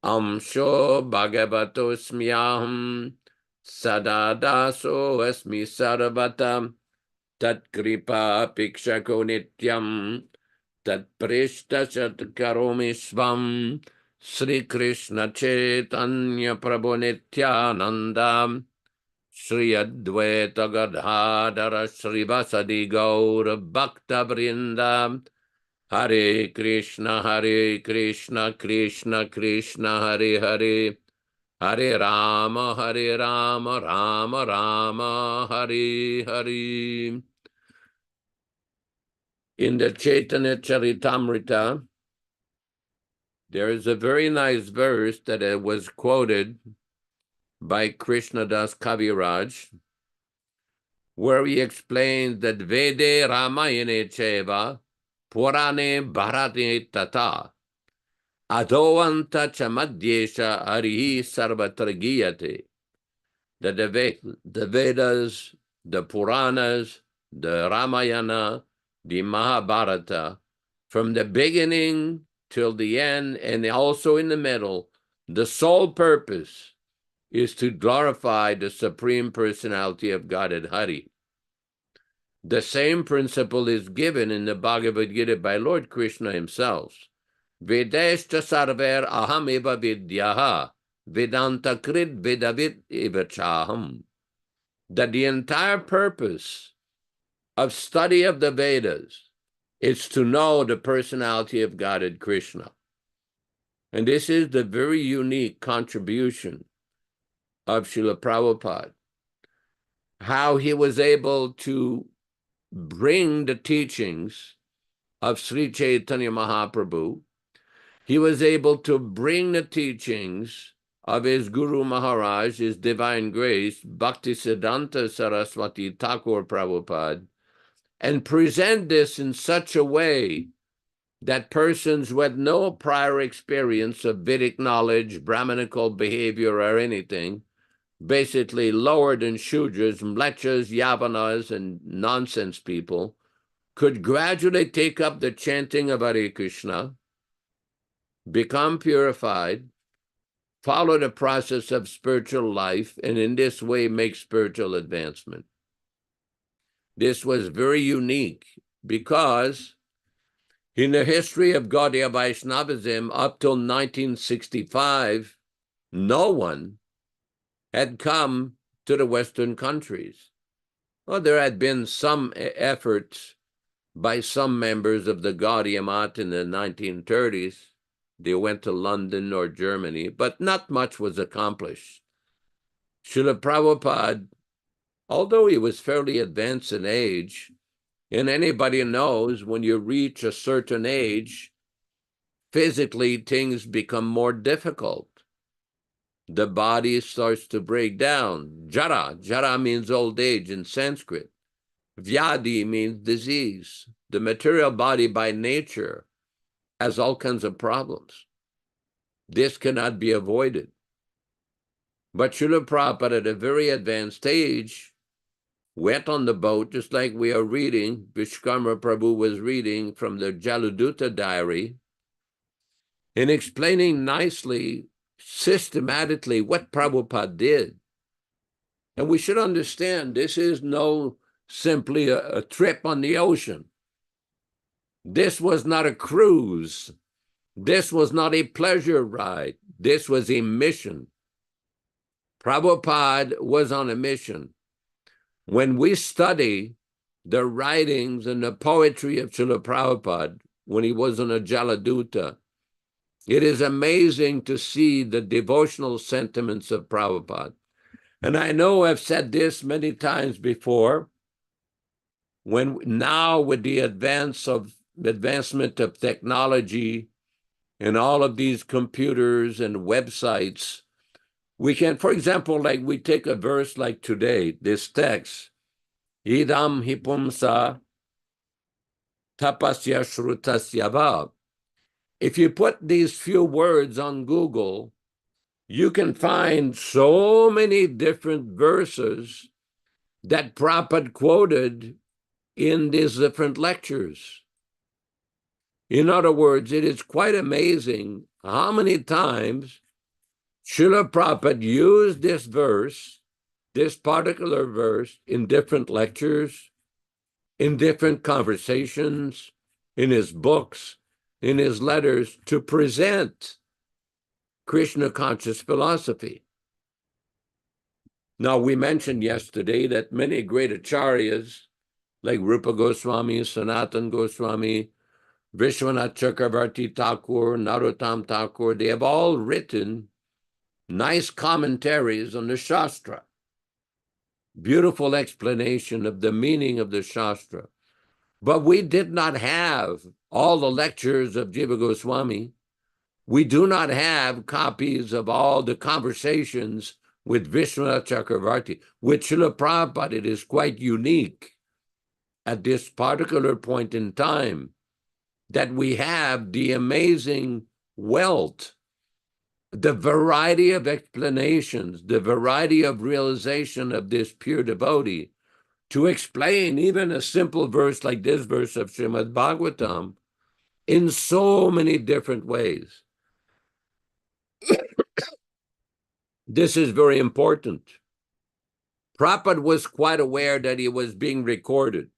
Amsho Bhagavato Smyaham Sadadaso Asmi Sarvata Tat Kripa Pikshako Nityam Tat Prishta Satkaromi Svam Sri Krishna Chaitanya Prabhu Nityananda Shri Advaita Gadadhara Shri Vasadi Gaura Bhakta Vrinda Hare Krishna Krishna Krishna Hare Hare Hare Rama Rama Rama Hare Hare. In the Chaitanya Charitamrita, there is a very nice verse that was quoted by Krishna Das Kaviraj, where he explains that Vede Ramayane Cheva Purane Bharate Tata Adovanta Chamadyesha Arihi Sarvatragiyate, that the Vedas, the Puranas, the Ramayana, the Mahabharata, from the beginning till the end, and also in the middle, the sole purpose is to glorify the Supreme Personality of Godhead, Hari. The same principle is given in the Bhagavad Gita by Lord Krishna himself. Vedeshta sarver aham eva vidyaha vedanta krid vedavit eva chaham. That the entire purpose of study of the Vedas is to know the personality of Godhead Krishna. And this is the very unique contribution of Śrīla Prabhupada. How he was able to bring the teachings of Sri Chaitanya Mahaprabhu. He was able to bring the teachings of his Guru Maharaj, His Divine Grace, Bhaktisiddhanta Saraswati Thakur Prabhupada, and present this in such a way that persons with no prior experience of Vedic knowledge, Brahmanical behavior, or anything, basically lower than Shudras, Mlechas, Yavanas, and nonsense people, could gradually take up the chanting of Hare Krishna, become purified, follow the process of spiritual life, and in this way make spiritual advancement. This was very unique because in the history of Gaudiya Vaishnavism up till 1965, no one had come to the Western countries. Well, there had been some efforts by some members of the Gaudiya Math in the 1930s. They went to London or Germany, but not much was accomplished. Śrīla Prabhupada, although he was fairly advanced in age, and anybody knows when you reach a certain age, physically things become more difficult. The body starts to break down. Jara. Jara means old age in Sanskrit. Vyādi means disease. The material body by nature has all kinds of problems. This cannot be avoided. But Śrīla Prabhupada, at a very advanced age, went on the boat, just like we are reading, Vishkamara Prabhu was reading from the Jaladutta diary, and explaining nicely, systematically, what Prabhupada did. And we should understand this is no simply a trip on the ocean. This was not a cruise. This was not a pleasure ride. This was a mission. Prabhupada was on a mission. When we study the writings and the poetry of Śrīla Prabhupada, when he was on a Jaladuta, it is amazing to see the devotional sentiments of Prabhupada. And I know I've said this many times before, when now with the advancement of technology and all of these computers and websites, we can, for example, like we take a verse like today, this text, Idam hipumsa tapasya shrutasya va. If you put these few words on Google, you can find so many different verses that Prabhupada quoted in these different lectures. In other words, it is quite amazing how many times Śrīla Prabhupada used this verse, this particular verse, in different lectures, in different conversations, in his books, in his letters, to present Krishna conscious philosophy. Now, we mentioned yesterday that many great acharyas, like Rupa Goswami, Sanatan Goswami, Vishwanath Chakravarti Thakur, Narottam Thakur, they have all written nice commentaries on the Shastra. Beautiful explanation of the meaning of the Shastra. But we did not have all the lectures of Jiva Goswami. We do not have copies of all the conversations with Vishwanath Chakravarti. With Śrīla Prabhupada, it is quite unique at this particular point in time that we have the amazing wealth, the variety of explanations, the variety of realization of this pure devotee to explain even a simple verse like this verse of Śrīmad-Bhāgavatam in so many different ways. This is very important. Prabhupada was quite aware that he was being recorded.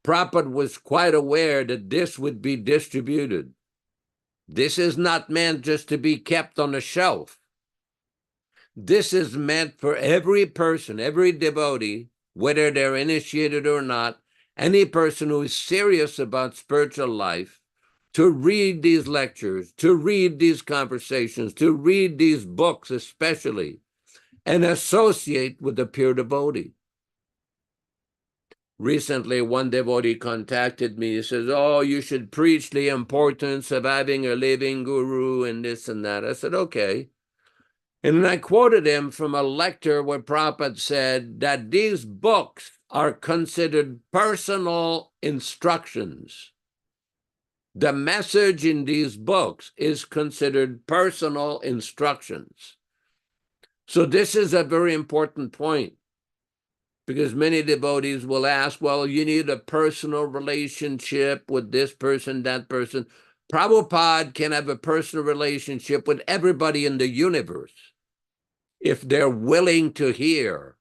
Prabhupada was quite aware that this would be distributed. This is not meant just to be kept on a shelf. This is meant for every person, every devotee, whether they're initiated or not, any person who is serious about spiritual life, to read these lectures, to read these conversations, to read these books especially, and associate with the pure devotee. Recently, one devotee contacted me. He says, oh, you should preach the importance of having a living guru and this and that. I said, okay. And then I quoted him from a lecture where Prabhupada said that these books are considered personal instructions. The message in these books is considered personal instructions. So this is a very important point, because many devotees will ask, well, you need a personal relationship with this person, that person. Prabhupada can have a personal relationship with everybody in the universe if they're willing to hear.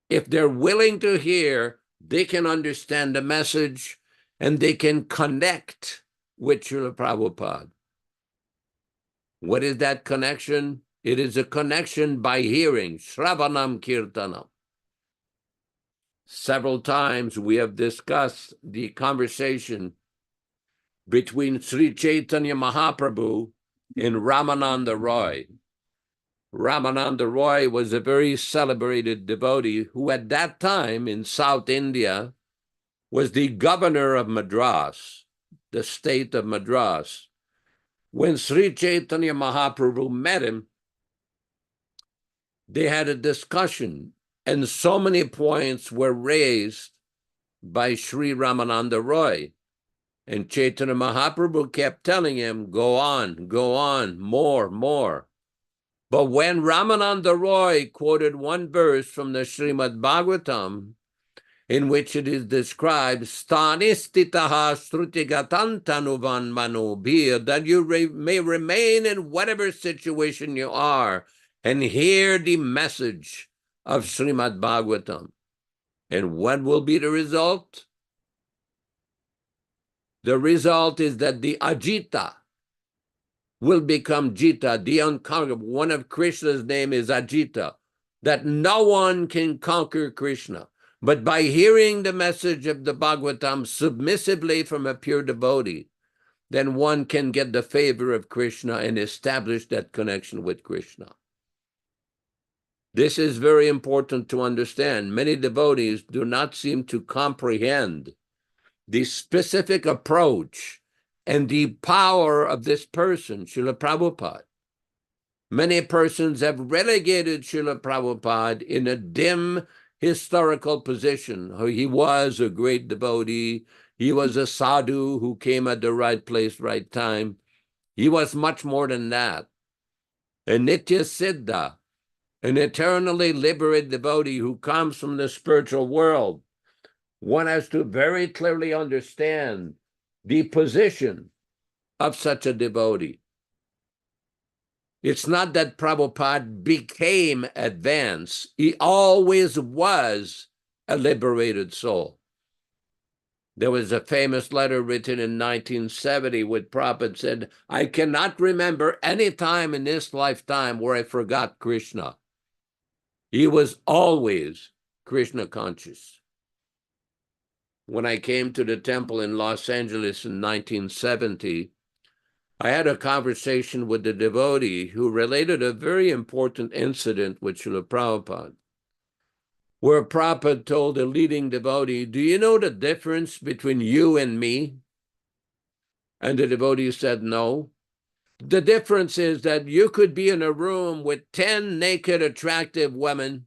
If they're willing to hear, they can understand the message and they can connect with Śrīla Prabhupada. What is that connection? It is a connection by hearing, Shravanam Kirtanam. Several times we have discussed the conversation between Sri Chaitanya Mahaprabhu and Ramananda Roy. Ramananda Roy was a very celebrated devotee who at that time in South India was the governor of Madras, the state of Madras. When Sri Chaitanya Mahaprabhu met him, they had a discussion, and so many points were raised by Sri Ramananda Roy. And Chaitanya Mahaprabhu kept telling him, go on, more. But when Ramananda Roy quoted one verse from the Śrīmad-Bhāgavatam, in which it is described, Sthanistitaha srutigatantanuvan manubhir, that you may remain in whatever situation you are and hear the message of Śrīmad-Bhāgavatam. And what will be the result? the result is that the Ajita will become Jita, the unconquerable. One of Krishna's name is Ajita, that no one can conquer Krishna. But by hearing the message of the Bhagavatam submissively from a pure devotee, then one can get the favor of Krishna and establish that connection with Krishna. This is very important to understand. Many devotees do not seem to comprehend the specific approach and the power of this person, Śrīla Prabhupada. Many persons have relegated Śrīla Prabhupada in a dim historical position. He was a great devotee. He was a sadhu who came at the right place, right time. He was much more than that. A Nitya Siddha, an eternally liberated devotee who comes from the spiritual world. One has to very clearly understand the position of such a devotee. It's not that Prabhupada became advanced. He always was a liberated soul. There was a famous letter written in 1970 where Prabhupada said, I cannot remember any time in this lifetime where I forgot Krishna. He was always Krishna conscious. When I came to the temple in Los Angeles in 1970, I had a conversation with the devotee who related a very important incident with Śrīla Prabhupada, where Prabhupada told a leading devotee, do you know the difference between you and me? And the devotee said, no. The difference is that you could be in a room with 10 naked, attractive women,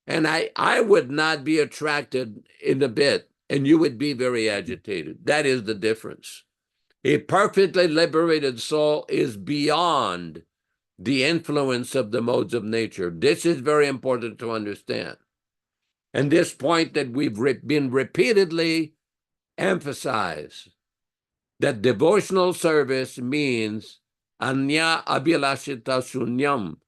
and I would not be attracted in a bit, and you would be very agitated. That is the difference. A perfectly liberated soul is beyond the influence of the modes of nature. This is very important to understand. And this point that we've been repeatedly emphasized, that devotional service means anya abhilashita shunyam.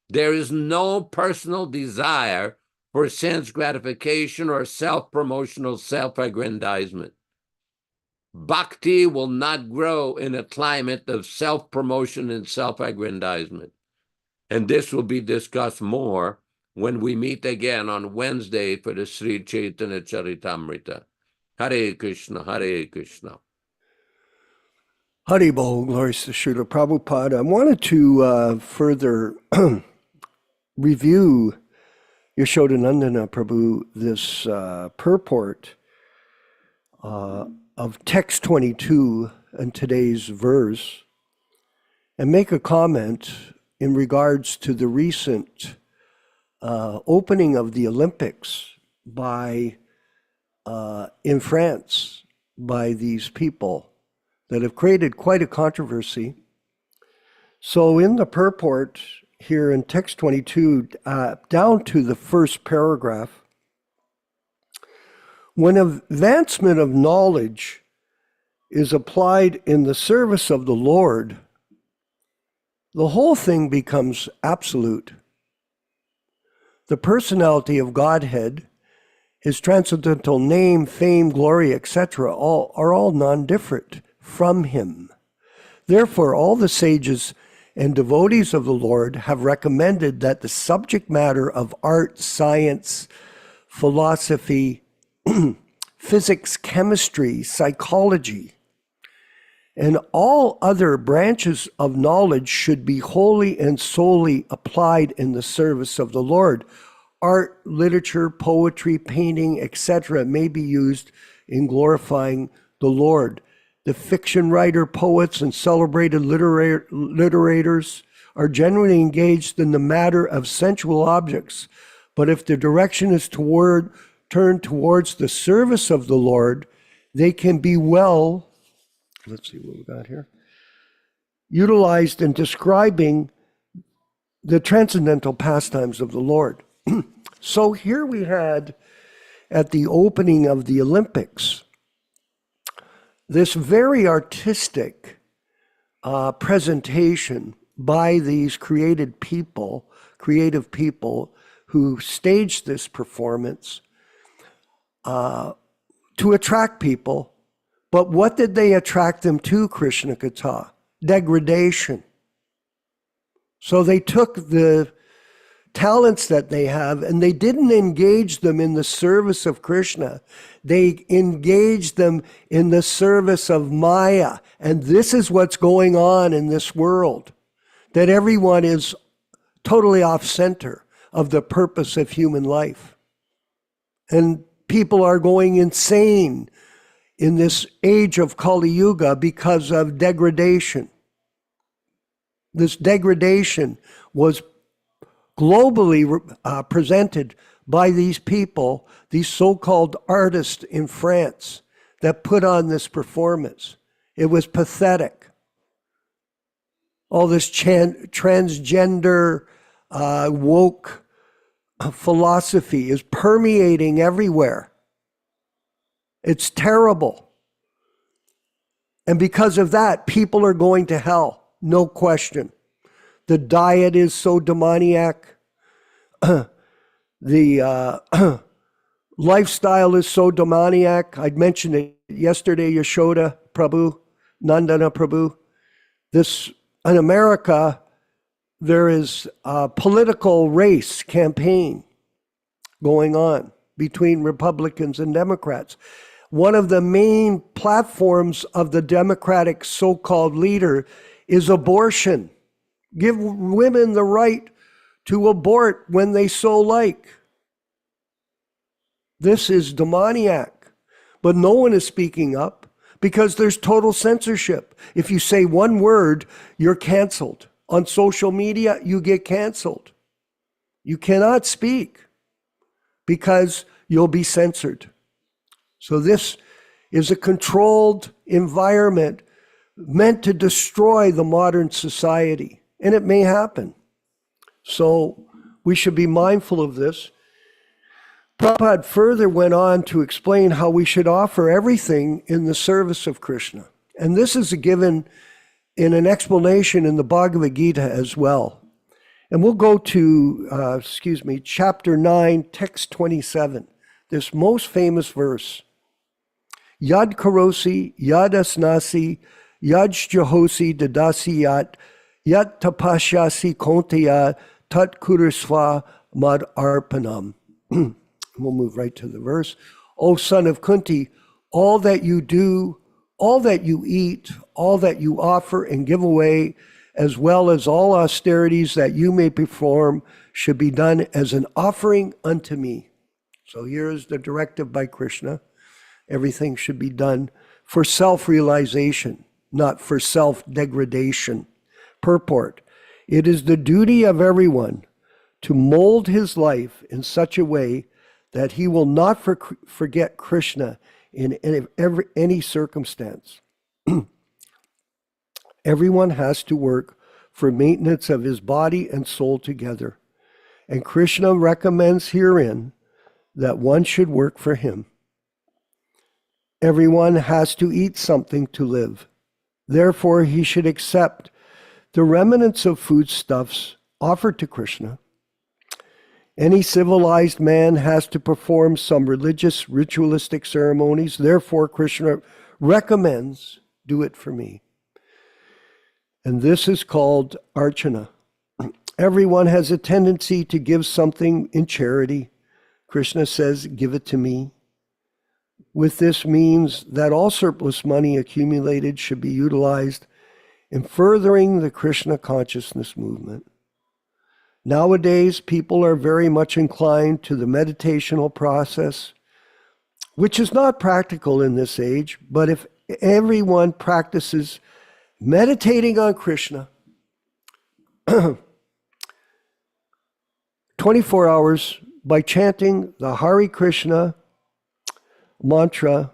There is no personal desire for sense gratification or self-promotional self-aggrandizement. Bhakti will not grow in a climate of self-promotion and self-aggrandizement. And this will be discussed more when we meet again on Wednesday for the Sri Chaitanya Charitamrita. Hare Krishna, Hare Krishna. Haribol, glories to Śrīla Prabhupada. I wanted to further review Yaśodā-nandana Prabhu, this purport of text 22 and today's verse, and make a comment in regards to the recent opening of the Olympics in France by these people that have created quite a controversy. So in the purport here in text 22, down to the first paragraph, when advancement of knowledge is applied in the service of the Lord, the whole thing becomes absolute. The personality of Godhead, his transcendental name, fame, glory, etc., are all non-different from him. Therefore, all the sages and devotees of the Lord have recommended that the subject matter of art, science, philosophy, physics, chemistry, psychology, and all other branches of knowledge should be wholly and solely applied in the service of the Lord. Art, literature, poetry, painting, etc. may be used in glorifying the Lord. The fiction writer, poets, and celebrated literators are generally engaged in the matter of sensual objects, but if the direction is turned towards the service of the Lord, they can be well, let's see what we got here, utilized in describing the transcendental pastimes of the Lord. So here we had, at the opening of the Olympics, this very artistic presentation by these creative people who staged this performance to attract people But what did they attract them to, Krishna Katha? Degradation. So they took the talents that they have and they didn't engage them in the service of Krishna. They engaged them in the service of Maya. And this is what's going on in this world, that everyone is totally off center of the purpose of human life. And people are going insane in this age of Kali Yuga because of degradation. This degradation was globally presented by these people, these so-called artists in France that put on this performance. It was pathetic. All this transgender, woke philosophy is permeating everywhere. It's terrible. And because of that, people are going to hell, no question. The diet is so demoniac. The lifestyle is so demoniac. I'd mentioned it yesterday, Yaśodā-nandana Prabhu. In America, there is a political race campaign going on between Republicans and Democrats. One of the main platforms of the Democratic so-called leader is abortion. Give women the right to abort when they so like. This is demoniac. But no one is speaking up because there's total censorship. If you say one word, you're canceled. On social media, you get canceled. You cannot speak because you'll be censored. So this is a controlled environment meant to destroy the modern society. And it may happen. So we should be mindful of this. Prabhupada further went on to explain how we should offer everything in the service of Krishna. And this is given in an explanation in the Bhagavad Gita as well. And we'll go to, chapter 9, text 27, this most famous verse. Yad karosi, yad asnasi, yad jahosi dadasi yat tapashyasi kontaya tat kurusva mad arpanam. We'll move right to the verse. O son of Kunti, all that you do, all that you eat, all that you offer and give away, as well as all austerities that you may perform, should be done as an offering unto me. So here is the directive by Krishna. Everything should be done for self-realization, not for self-degradation. Purport: it is the duty of everyone to mold his life in such a way that he will not forget Krishna in any circumstance. Everyone has to work for maintenance of his body and soul together. And Krishna recommends herein that one should work for him. Everyone has to eat something to live. Therefore, he should accept the remnants of foodstuffs offered to Krishna. Any civilized man has to perform some religious, ritualistic ceremonies. Therefore, Krishna recommends, do it for me. And this is called archana. Everyone has a tendency to give something in charity. Krishna says, give it to me. With this means that all surplus money accumulated should be utilized in furthering the Krishna consciousness movement. Nowadays, people are very much inclined to the meditational process, which is not practical in this age, but if everyone practices meditating on Krishna 24 hours by chanting the Hare Krishna mantra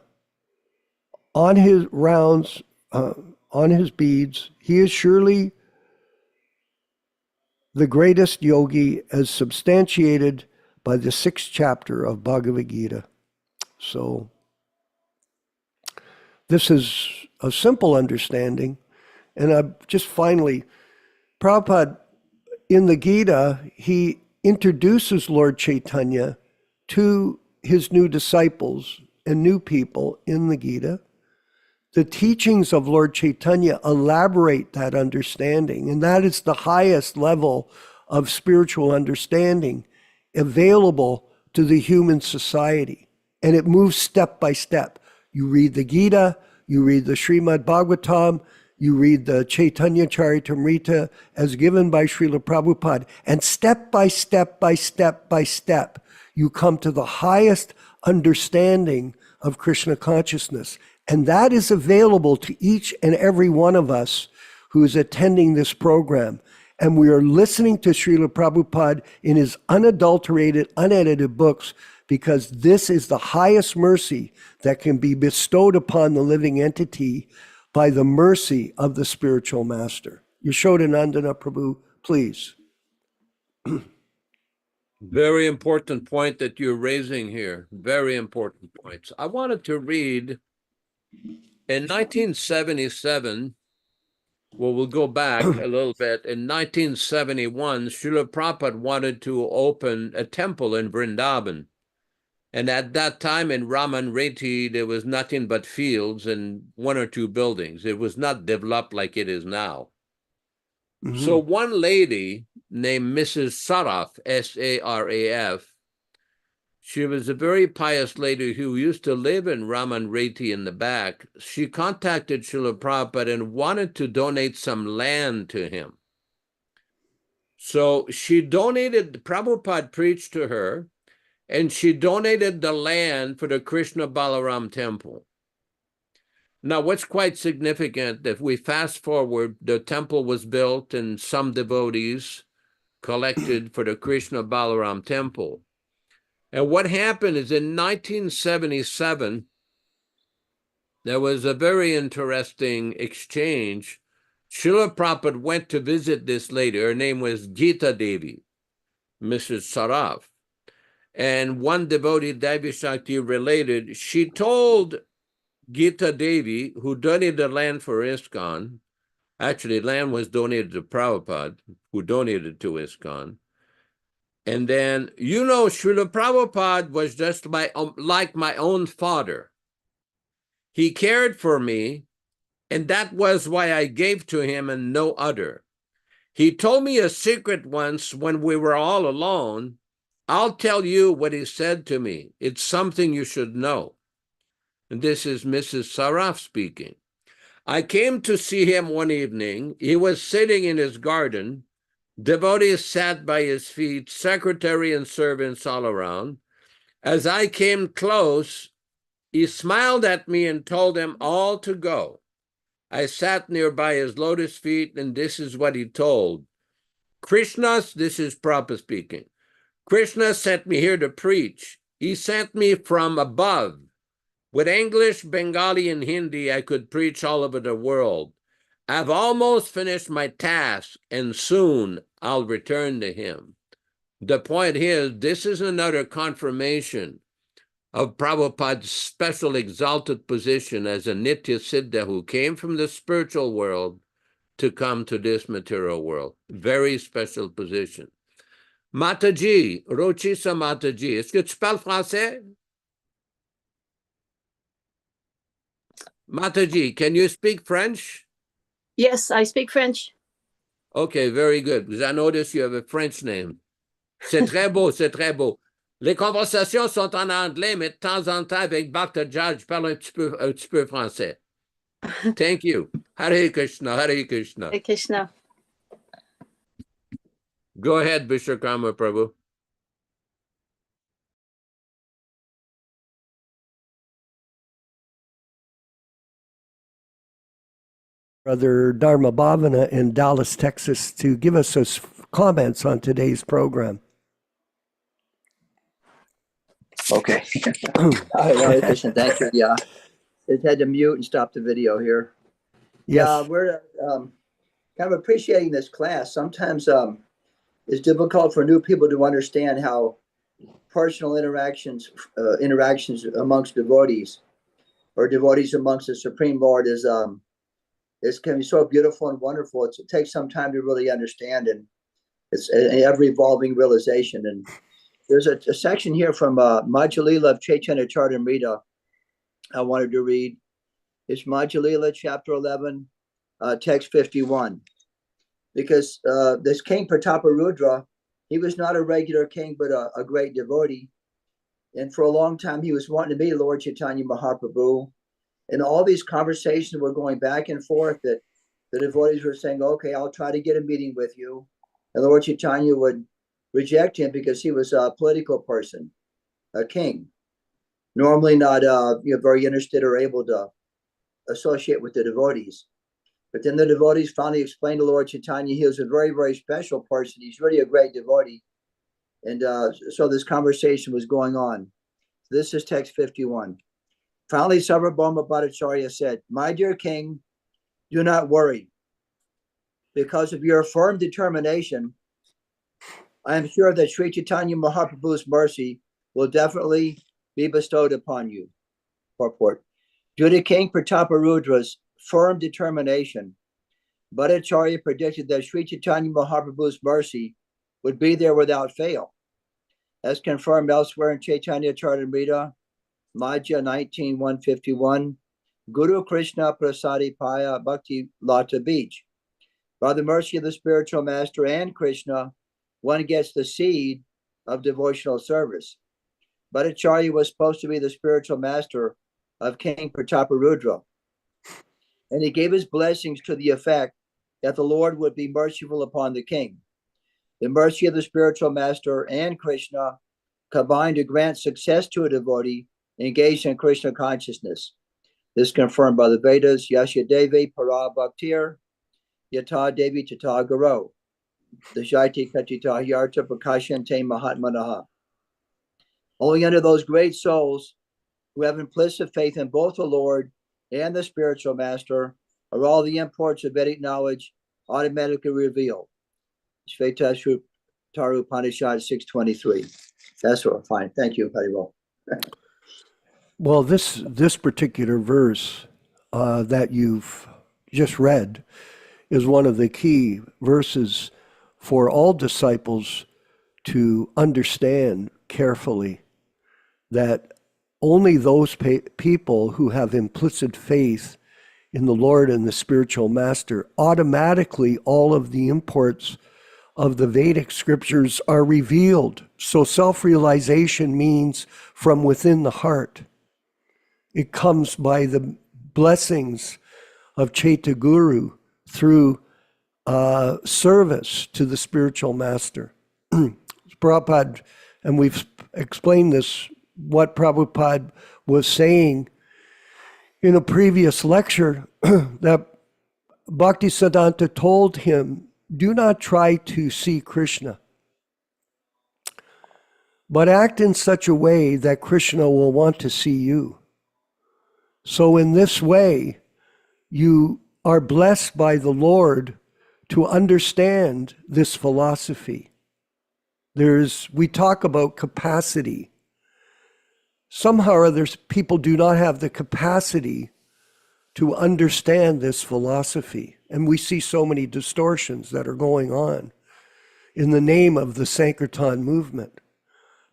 on his rounds, on his beads, he is surely the greatest yogi, as substantiated by the 6th chapter of Bhagavad Gita. So this is a simple understanding. And just finally, Prabhupada, in the Gita, he introduces Lord Chaitanya to his new disciples and new people in the Gita. The teachings of Lord Chaitanya elaborate that understanding, and that is the highest level of spiritual understanding available to the human society. And it moves step by step. You read the Gita, you read the Śrīmad-Bhāgavatam, you read the Chaitanya Charitamrita as given by Śrīla Prabhupāda, and step by step by step by step, you come to the highest understanding of Krishna consciousness. And that is available to each and every one of us who is attending this program. And we are listening to Śrīla Prabhupada in his unadulterated, unedited books, because this is the highest mercy that can be bestowed upon the living entity by the mercy of the spiritual master. Yaśodā-nandana Prabhu, please. Very important point that you're raising here. Very important points. I wanted to read in 1977, well, we'll go back a little bit. In 1971, Śrīla Prabhupada wanted to open a temple in Vrindavan. And at that time in Raman Reti, there was nothing but fields and one or two buildings. It was not developed like it is now. Mm-hmm. So one lady named Mrs. Saraf, S-A-R-A-F, she was a very pious lady who used to live in Raman Reti in the back. She contacted Śrīla Prabhupada and wanted to donate some land to him. So she donated, Prabhupada preached to her, and she donated the land for the Krishna Balaram temple. Now, what's quite significant, if we fast forward, the temple was built and some devotees collected for the Krishna Balaram temple. And what happened is in 1977, there was a very interesting exchange. Śrīla Prabhupada went to visit this lady. Her name was Gita Devi, Mrs. Saraf. And one devotee, Devi Shakti, related, she told Gita Devi, who donated the land for ISKCON, actually land was donated to Prabhupada, who donated to ISKCON. And then, you know, Śrīla Prabhupada was just like my own father. He cared for me, and that was why I gave to him and no other. He told me a secret once when we were all alone. I'll tell you what he said to me. It's something you should know. And this is Mrs. Saraf speaking. I came to see him one evening. He was sitting in his garden. Devotees sat by his feet, secretary and servants all around. As I came close, he smiled at me and told them all to go. I sat nearby his lotus feet, and this is what he told. Krishna, this is Prabhupada speaking. Krishna sent me here to preach. He sent me from above. With English, Bengali, and Hindi, I could preach all over the world. I've almost finished my task, and soon I'll return to him. The point is, this is another confirmation of Prabhupada's special exalted position as a Nitya Siddha who came from the spiritual world to come to this material world. Very special position. Mataji, Rochisa Mataji, est-ce que tu parles français? Mataji, can you speak French? Yes, I speak French. Okay, very good. Because I notice you have a French name. C'est très beau, c'est très beau. Les conversations sont en anglais, mais de temps en temps, avec Bhaktivedanta, je parle un petit peu français. Thank you. Hare Krishna, Hare Krishna. Hare Krishna. Go ahead, Vishwakarma Prabhu. Brother Dharma Bhavana in Dallas, Texas, to give us his comments on today's program. Okay. Hare Krishna, thank you. Yeah, it had to mute and stop the video here. Yes. Yeah, we're kind of appreciating this class. Sometimes it's difficult for new people to understand how personal interactions amongst devotees or devotees amongst the Supreme Lord is can be so beautiful and wonderful. It takes some time to really understand, and it's an ever-evolving realization. And there's a section here from Madhya Lila of Chaitanya Charitamrita I wanted to read. It's Madhya chapter 11, text 51. Because this King Prataparudra, he was not a regular king, but a great devotee. And for a long time, he was wanting to be Lord Chaitanya Mahaprabhu. And all these conversations were going back and forth that the devotees were saying, okay, I'll try to get a meeting with you. And Lord Chaitanya would reject him because he was a political person, a king, normally not very interested or able to associate with the devotees. But then the devotees finally explained to Lord Chaitanya he was a very, very special person. He's really a great devotee. And so this conversation was going on. This is text 51. Finally, Sarvabhauma Bhattacharya said, my dear king, do not worry. Because of your firm determination, I am sure that Sri Chaitanya Mahaprabhu's mercy will definitely be bestowed upon you. Purport. Due to King Prataparudra's firm determination, Bhattacharya predicted that Sri Chaitanya Mahaprabhu's mercy would be there without fail, as confirmed elsewhere in Chaitanya Charitamrita, Madhya 19:151, Guru Krishna Prasadi Paya Bhakti Lata Beach. By the mercy of the spiritual master and Krishna, one gets the seed of devotional service. Bhattacharya was supposed to be the spiritual master of King Prataparudra, and he gave his blessings to the effect that the Lord would be merciful upon the king. The mercy of the spiritual master and Krishna combined to grant success to a devotee engaged in Krishna consciousness. This is confirmed by the Vedas, Yaśodevi Para Bhaktir, Yata Devi Tata Garo, the Jaiti Katita Yarta Prakashante Mahatmanaha. Only under those great souls who have implicit faith in both the Lord and the spiritual master are all the imports of Vedic knowledge automatically revealed. Shveta Taru Upanishad 623. That's what I find. Thank you, very well. Well, this particular verse that you've just read is one of the key verses for all disciples to understand carefully, that only those people who have implicit faith in the Lord and the spiritual master, automatically all of the imports of the Vedic scriptures are revealed. So self-realization means from within the heart. It comes by the blessings of Chaitya Guru through service to the spiritual master. Prabhupada, and we've explained this, what Prabhupada was saying in a previous lecture, that Bhaktisiddhanta told him, do not try to see Krishna, but act in such a way that Krishna will want to see you. So in this way, you are blessed by the Lord to understand this philosophy. We talk about capacity. Somehow or other, people do not have the capacity to understand this philosophy. And we see so many distortions that are going on in the name of the Sankirtan movement,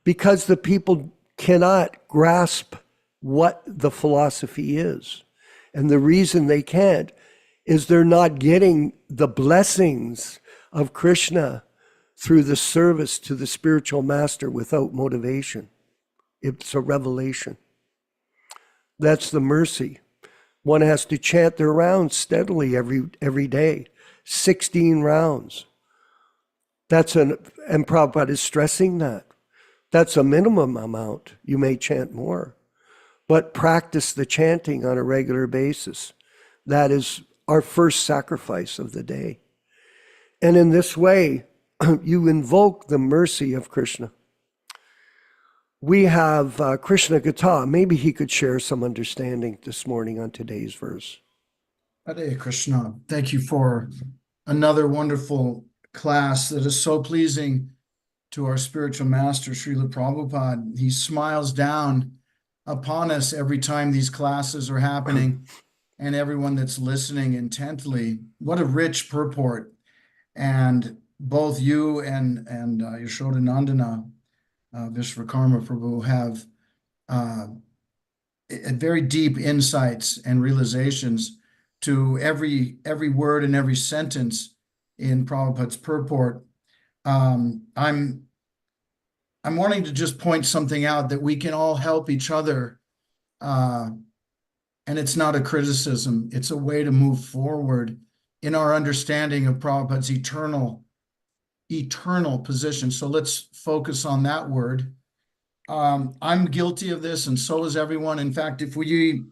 because the people cannot grasp what the philosophy is. And the reason they can't is they're not getting the blessings of Krishna through the service to the spiritual master without motivation. It's a revelation. That's the mercy. One has to chant their rounds steadily every day, 16 rounds. And Prabhupada is stressing that. That's a minimum amount. You may chant more, but practice the chanting on a regular basis. That is our first sacrifice of the day. And in this way, you invoke the mercy of Krishna. We have Krishna Gata. Maybe he could share some understanding this morning on today's verse. Hare Krishna. Thank you for another wonderful class that is so pleasing to our spiritual master, Śrīla Prabhupāda. He smiles down upon us every time these classes are happening, and everyone that's listening intently. What a rich purport. And both you and Yaśodā-nandana Vishvakarma Prabhu have very deep insights and realizations to every word and every sentence in Prabhupada's purport. I'm wanting to just point something out that we can all help each other, and it's not a criticism, it's a way to move forward in our understanding of Prabhupada's eternal position. So let's focus on that word. I'm guilty of this, and so is everyone. In fact, if we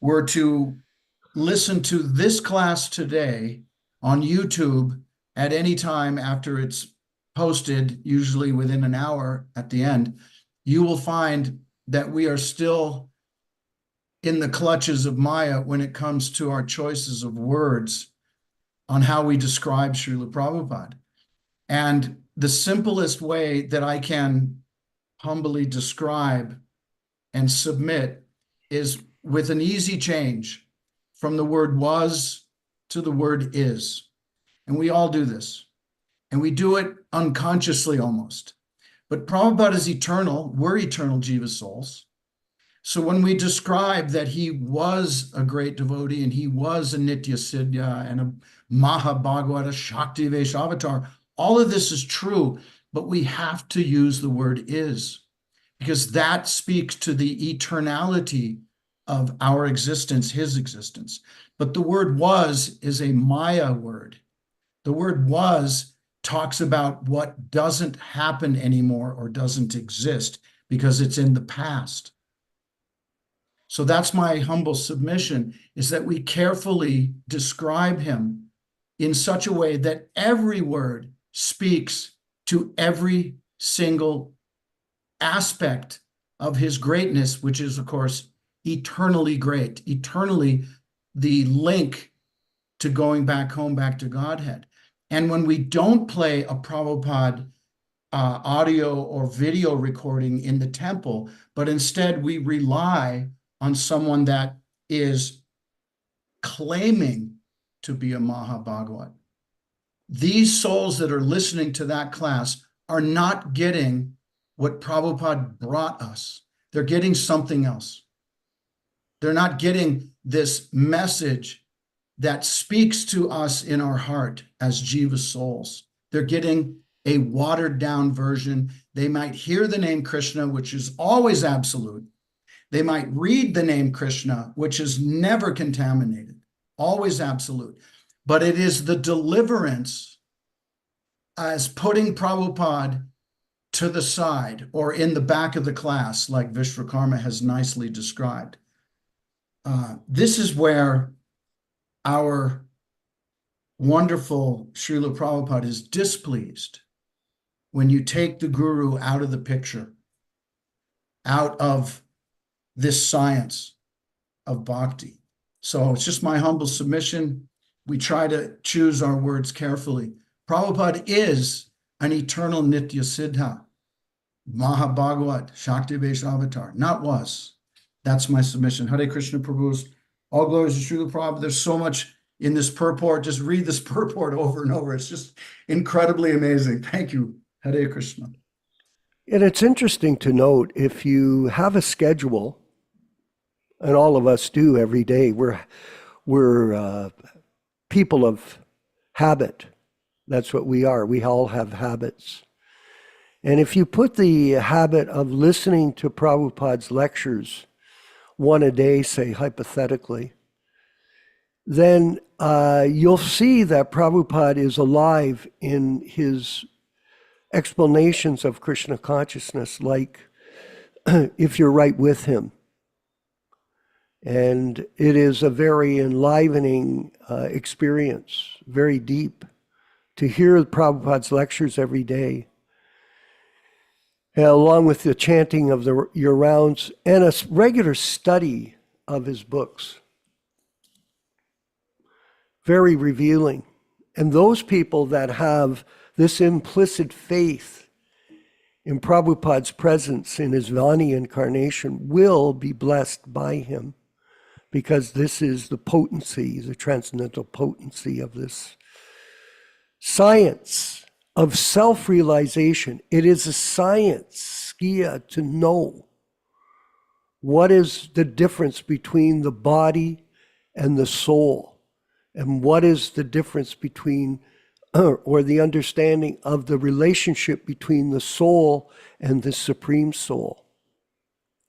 were to listen to this class today on YouTube at any time after it's posted, usually within an hour at the end, you will find that we are still in the clutches of Maya when it comes to our choices of words on how we describe Śrīla Prabhupada. And the simplest way that I can humbly describe and submit is with an easy change from the word was to the word is. And we all do this. And we do it unconsciously almost. But Prabhupada is eternal. We're eternal Jiva souls. So when we describe that he was a great devotee and he was a Nitya Siddha and a Mahabhagavata Shakti Vaishavatar, all of this is true, but we have to use the word is, because that speaks to the eternality of our existence, his existence. But the word was is a Maya word. The word was talks about what doesn't happen anymore or doesn't exist because it's in the past. So that's my humble submission, is that we carefully describe him in such a way that every word speaks to every single aspect of his greatness, which is, of course, eternally great, eternally the link to going back home, back to Godhead. And when we don't play a Prabhupada audio or video recording in the temple, but instead we rely on someone that is claiming to be a Mahabhagavat, these souls that are listening to that class are not getting what Prabhupada brought us. They're getting something else. They're not getting this message that speaks to us in our heart as Jiva souls. They're getting a watered down version. They might hear the name Krishna, which is always absolute. They might read the name Krishna, which is never contaminated, always absolute. But it is the deliverance as putting Prabhupada to the side or in the back of the class, like Vishwakarma has nicely described. This is where our wonderful Śrīla Prabhupada is displeased, when you take the guru out of the picture, out of this science of bhakti. So it's just my humble submission. We try to choose our words carefully. Prabhupada is an eternal Nitya Siddha, Mahabhagavat, Shakti Vaishavatar, not was. That's my submission. Hare Krishna Prabhu's. All glories to Śrīla Prabhupada. There's so much in this purport. Just read this purport over and over. It's just incredibly amazing. Thank you. Hare Krishna. And it's interesting to note, if you have a schedule, and all of us do every day, we're people of habit. That's what we are. We all have habits. And if you put the habit of listening to Prabhupada's lectures, one a day, say hypothetically, then you'll see that Prabhupada is alive in his explanations of Krishna consciousness, like if you're right with him. And it is a very enlivening experience, very deep, to hear Prabhupada's lectures every day, along with the chanting of your rounds and a regular study of his books. Very revealing. And those people that have this implicit faith in Prabhupada's presence in his Vani incarnation will be blessed by him, because this is the potency, the transcendental potency of this science of self-realization. It is a science, skia, to know what is the difference between the body and the soul? And what is the difference between, or the understanding of the relationship between the soul and the Supreme Soul?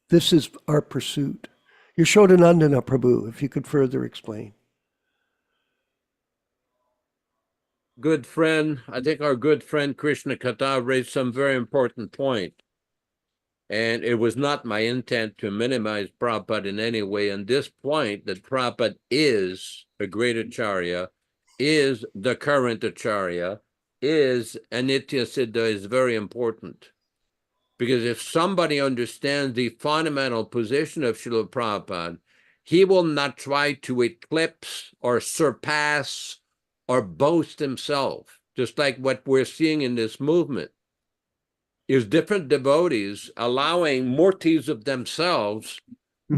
This is our pursuit. Yaśodā-nandana Prabhu, if you could further explain. Good friend, I think our good friend Krishna Kata raised some very important point. And it was not my intent to minimize Prabhupada in any way. And this point that Prabhupada is a great Acharya, is the current Acharya, is Anitya Siddha is very important. Because if somebody understands the fundamental position of Śrīla Prabhupada, he will not try to eclipse or surpass or boast himself, just like what we're seeing in this movement. Is different devotees allowing murtis of themselves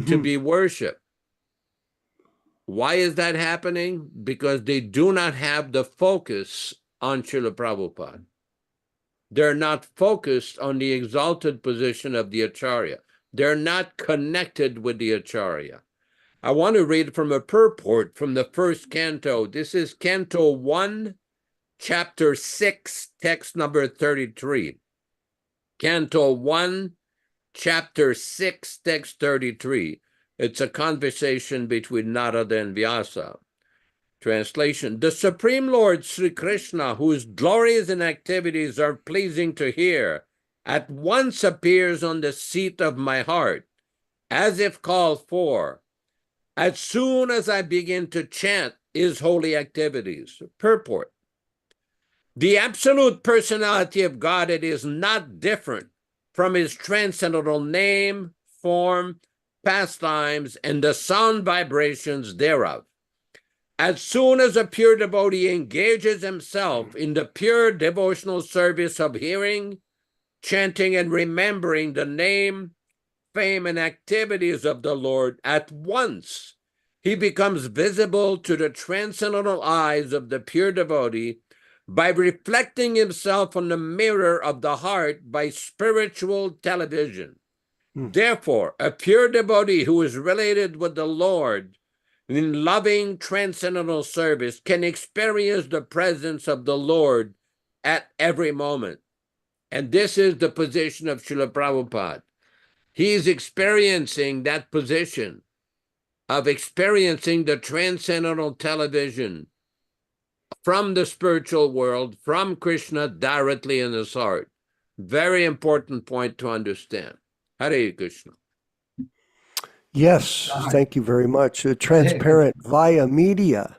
to be worshipped. Why is that happening? Because they do not have the focus on Śrīla Prabhupada. They're not focused on the exalted position of the Acharya. They're not connected with the Acharya. I want to read from a purport from the first canto. This is Canto 1, Chapter 6, text number 33. Canto 1, Chapter 6, text 33. It's a conversation between Nārada and Vyāsa. Translation: the Supreme Lord Sri Krishna, whose glories and activities are pleasing to hear, at once appears on the seat of my heart, as if called for, as soon as I begin to chant his holy activities. Purport: the absolute personality of Godhead is not different from his transcendental name, form, pastimes, and the sound vibrations thereof. As soon as a pure devotee engages himself in the pure devotional service of hearing, chanting, and remembering the name, fame, and activities of the Lord, at once he becomes visible to the transcendental eyes of the pure devotee by reflecting himself on the mirror of the heart by spiritual television. Therefore, a pure devotee who is related with the Lord in loving transcendental service can experience the presence of the Lord at every moment. And this is the position of Śrīla Prabhupada. He is experiencing that position of experiencing the transcendental television from the spiritual world, from Krishna directly in his heart. Very important point to understand. Hare Krishna. Yes, thank you very much. Transparent via media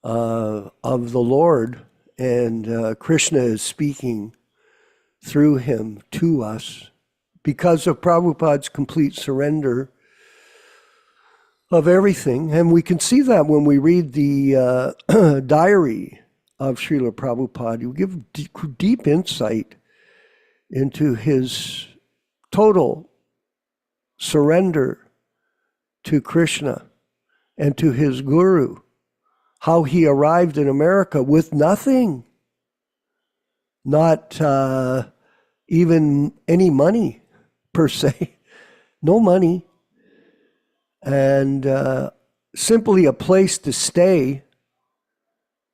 of the Lord, and Krishna is speaking through him to us because of Prabhupada's complete surrender of everything. And we can see that when we read the diary of Śrīla Prabhupada. You give deep insight into his total surrender to Krishna and to his guru, how he arrived in America with nothing, not even any money per se, no money, and simply a place to stay,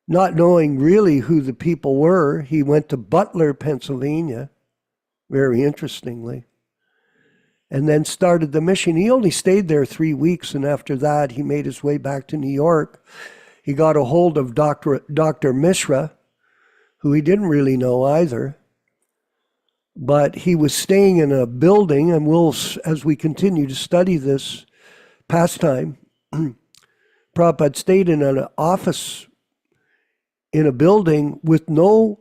not knowing really who the people were. He went to Butler, Pennsylvania, very interestingly, and then started the mission. He only stayed there 3 weeks, and after that, he made his way back to New York. He got a hold of Dr. Mishra, who he didn't really know either, but he was staying in a building, and we'll, as we continue to study this pastime, Prabhupada stayed in an office in a building with no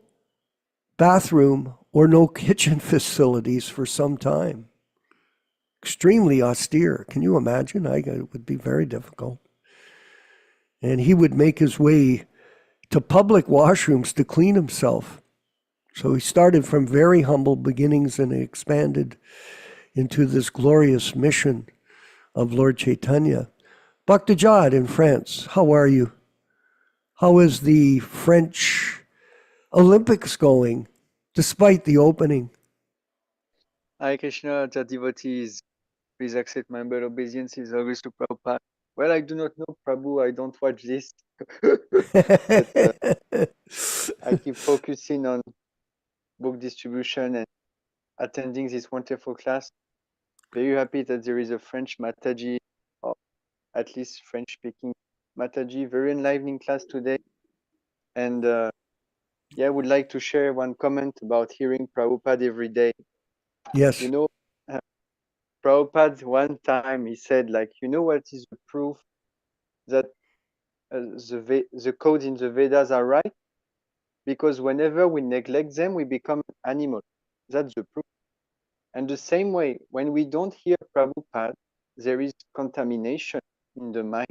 bathroom or no kitchen facilities for some time. Extremely austere. Can you imagine? It would be very difficult. And he would make his way to public washrooms to clean himself. So he started from very humble beginnings and expanded into this glorious mission of Lord Chaitanya. Bhaktivedanta in France, how are you? How is the French Olympics going, despite the opening? Hare Krishna to devotees. Please accept my humble obeisances always to Prabhupada. Well, I do not know Prabhu, I don't watch this. But I keep focusing on book distribution and attending this wonderful class. Very happy that there is a French Mataji, or at least French-speaking Mataji. Very enlivening class today. And yeah, I would like to share one comment about hearing Prabhupada every day. Yes. You know, Prabhupada one time he said, like, you know what is the proof that the codes in the Vedas are right? Because whenever we neglect them, we become animals. That's the proof. And the same way, when we don't hear Prabhupada, there is contamination in the mind.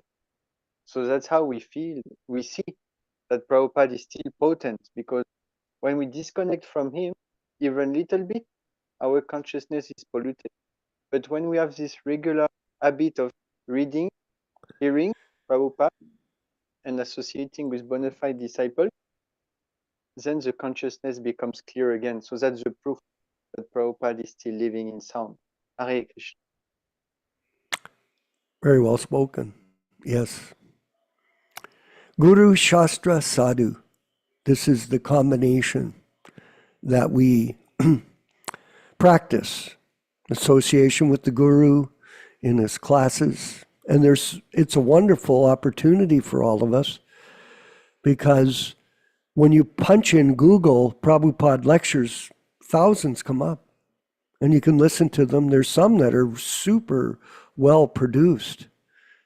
So that's how we feel. We see that Prabhupada is still potent, because when we disconnect from him, even a little bit, our consciousness is polluted. But when we have this regular habit of reading, hearing Prabhupada, and associating with bona fide disciples, then the consciousness becomes clear again. So that's the proof that Prabhupada is still living in sound. Hare Krishna. Very well spoken. Yes. Guru, Shastra, Sadhu. This is the combination that we practice. Association with the Guru in his classes. And it's a wonderful opportunity for all of us, because when you punch in Google Prabhupada lectures, thousands come up and you can listen to them. There's some that are super well produced,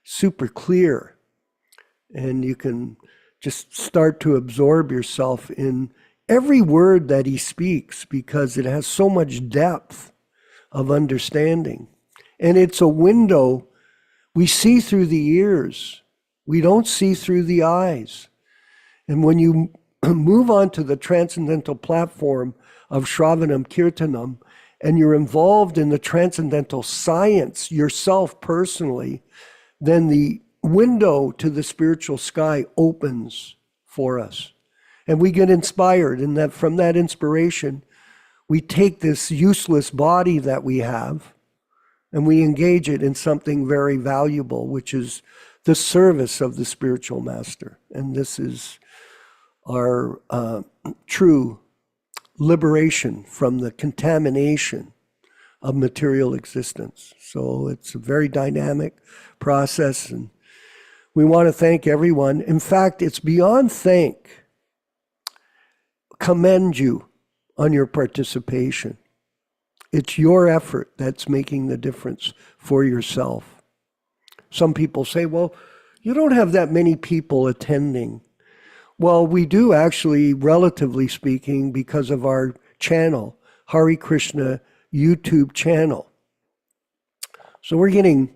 super clear, and you can just start to absorb yourself in every word that he speaks, because it has so much depth of understanding. And it's a window. We see through the ears. We don't see through the eyes. And when you move on to the transcendental platform of Shravanam Kirtanam, and you're involved in the transcendental science yourself personally, then the window to the spiritual sky opens for us. And we get inspired, and that from that inspiration, we take this useless body that we have, and we engage it in something very valuable, which is the service of the spiritual master. And this is our true liberation from the contamination of material existence. So it's a very dynamic process, and we want to thank everyone. In fact, it's beyond thank. Commend you on your participation. It's your effort that's making the difference for yourself. Some people say, well, you don't have that many people attending. Well, we do actually, relatively speaking, because of our channel, Hare Krishna YouTube channel. So we're getting,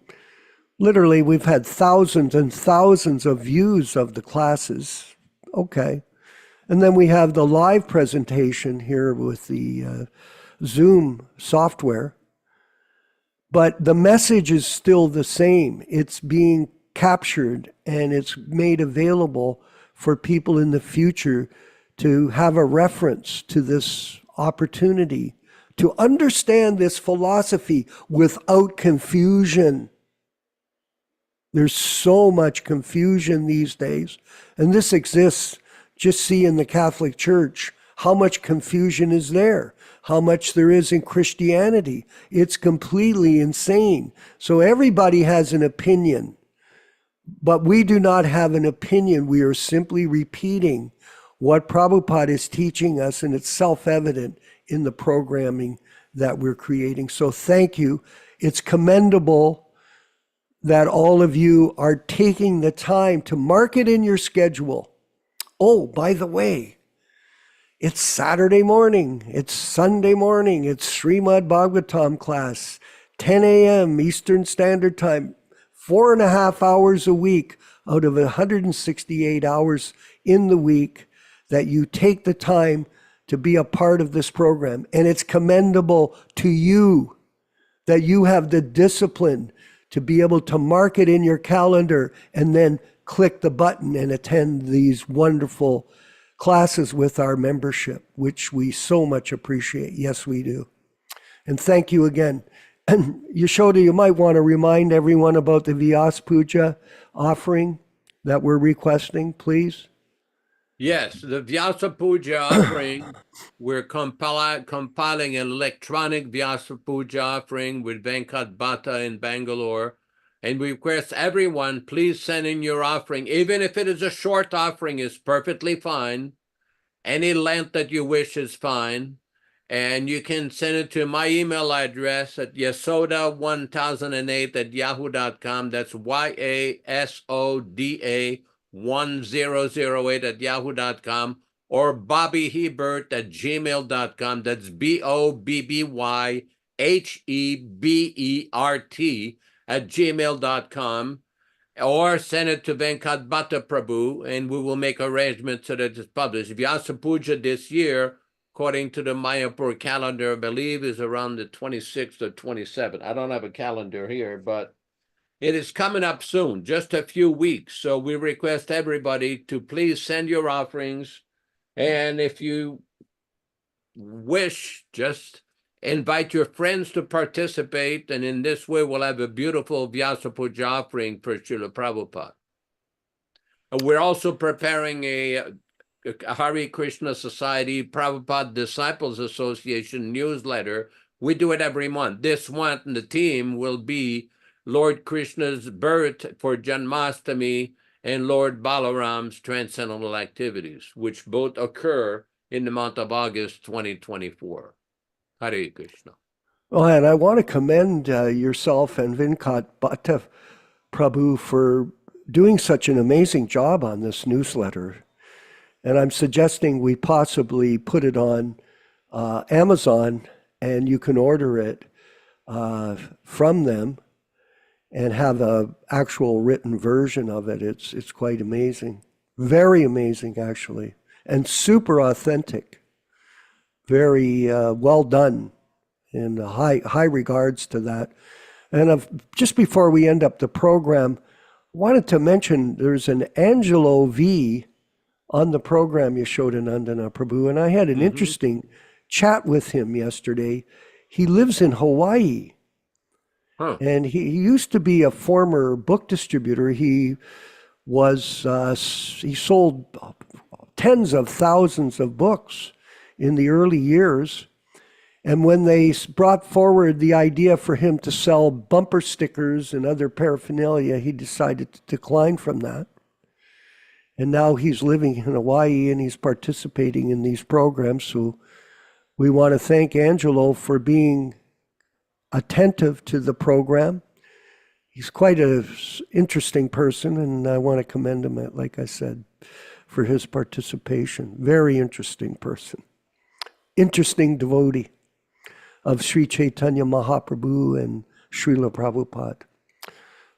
literally, we've had thousands and thousands of views of the classes. Okay. And then we have the live presentation here with the Zoom software, but the message is still the same. It's being captured and it's made available for people in the future to have a reference to this opportunity, to understand this philosophy without confusion. There's so much confusion these days, and this exists. Just see in the Catholic Church how much confusion is there, how much there is in Christianity. It's completely insane. So everybody has an opinion, but we do not have an opinion. We are simply repeating what Prabhupada is teaching us, and it's self-evident in the programming that we're creating. So thank you. It's commendable that all of you are taking the time to mark it in your schedule. Oh, by the way, it's Saturday morning, it's Sunday morning, it's Śrīmad-Bhāgavatam class, 10 a.m. Eastern Standard Time, 4.5 hours a week out of 168 hours in the week that you take the time to be a part of this program. And it's commendable to you that you have the discipline to be able to mark it in your calendar and then click the button and attend these wonderful classes with our membership, which we so much appreciate. Yes, we do. And thank you again. And Yaśodā, you might want to remind everyone about the Vyasa Puja offering that we're requesting, please. Yes, the Vyasa Puja offering, we're compiling an electronic Vyasa Puja offering with Venkat Bhatta in Bangalore. And we request everyone, please send in your offering. Even if it is a short offering, is perfectly fine. Any length that you wish is fine. And you can send it to my email address at yasoda1008@yahoo.com. That's yasoda1008@yahoo.com, or bobbyhebert@gmail.com. That's BOBBYHEBERT@gmail.com, or send it to Venkat Bhatta Prabhu, and we will make arrangements so that it's published. Vyasa Puja this year, according to the Mayapur calendar, I believe is around the 26th or 27th. I don't have a calendar here, but it is coming up soon, just a few weeks. So we request everybody to please send your offerings. And if you wish, just invite your friends to participate. And in this way, we'll have a beautiful Vyasa Puja offering for Śrīla Prabhupada. And we're also preparing a Hare Krishna Society Prabhupada Disciples Association newsletter. We do it every month. This one, the theme will be Lord Krishna's birth for Janmashtami and Lord Balaram's transcendental activities, which both occur in the month of August 2024. Hare Krishna. Oh, and I want to commend yourself and Venkat Bhatta Prabhu for doing such an amazing job on this newsletter. And I'm suggesting we possibly put it on Amazon, and you can order it from them and have an actual written version of it. It's quite amazing. Very amazing, actually. And super authentic. Very well done, and high regards to that. And just before we end up the program, I wanted to mention there's an Angelo V on the program, Yaśodā-nandana Prabhu, and I had an interesting chat with him yesterday. He lives in Hawaii, and he used to be a former book distributor. He sold tens of thousands of books in the early years. And when they brought forward the idea for him to sell bumper stickers and other paraphernalia, he decided to decline from that. And now he's living in Hawaii and he's participating in these programs. So we want to thank Angelo for being attentive to the program. He's quite an interesting person, and I want to commend him, like I said, for his participation. Very interesting person. Interesting devotee of Sri Chaitanya Mahaprabhu and Śrīla Prabhupāda.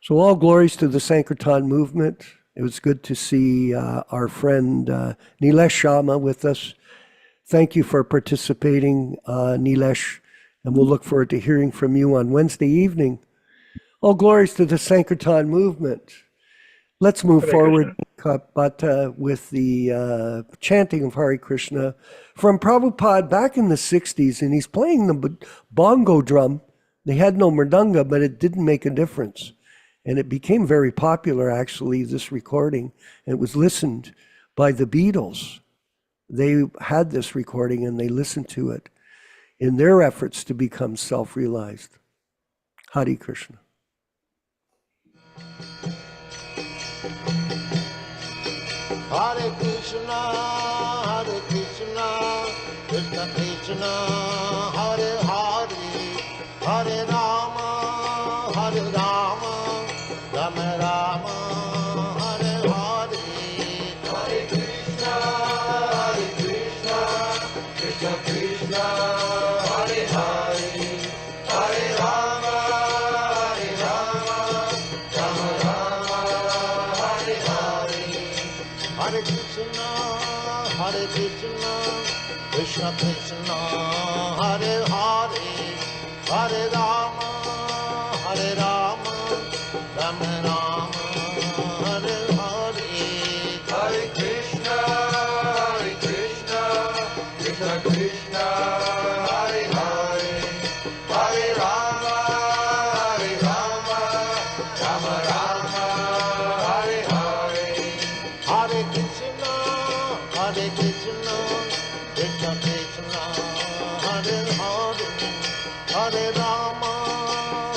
So all glories to the Sankirtan movement. It was good to see our friend Nilesh Sharma with us. Thank you for participating, Nilesh, and we'll look forward to hearing from you on Wednesday evening. All glories to the Sankirtan movement. Let's move forward, Bhatta, with the chanting of Hare Krishna from Prabhupada back in the 60s, and he's playing the bongo drum. They had no mridanga, but it didn't make a difference. And it became very popular, actually, this recording. It was listened by the Beatles. They had this recording and they listened to it in their efforts to become self-realized. Hare Krishna. Hare Krishna, Krishna Krishna, Hare Hare, Hare Rama, Rama Rama, Hare Hare. Hare Krishna, Krishna Krishna, Hare Hare, Hare Rama, Rama Rama, Hare Hare. Hare Krishna, Krishna Krishna, Hare Hare, Hare Rama, Rama Rama, Hare Hare. Hare Krishna, Krishna Krishna, Hare Hare, Hare Rama,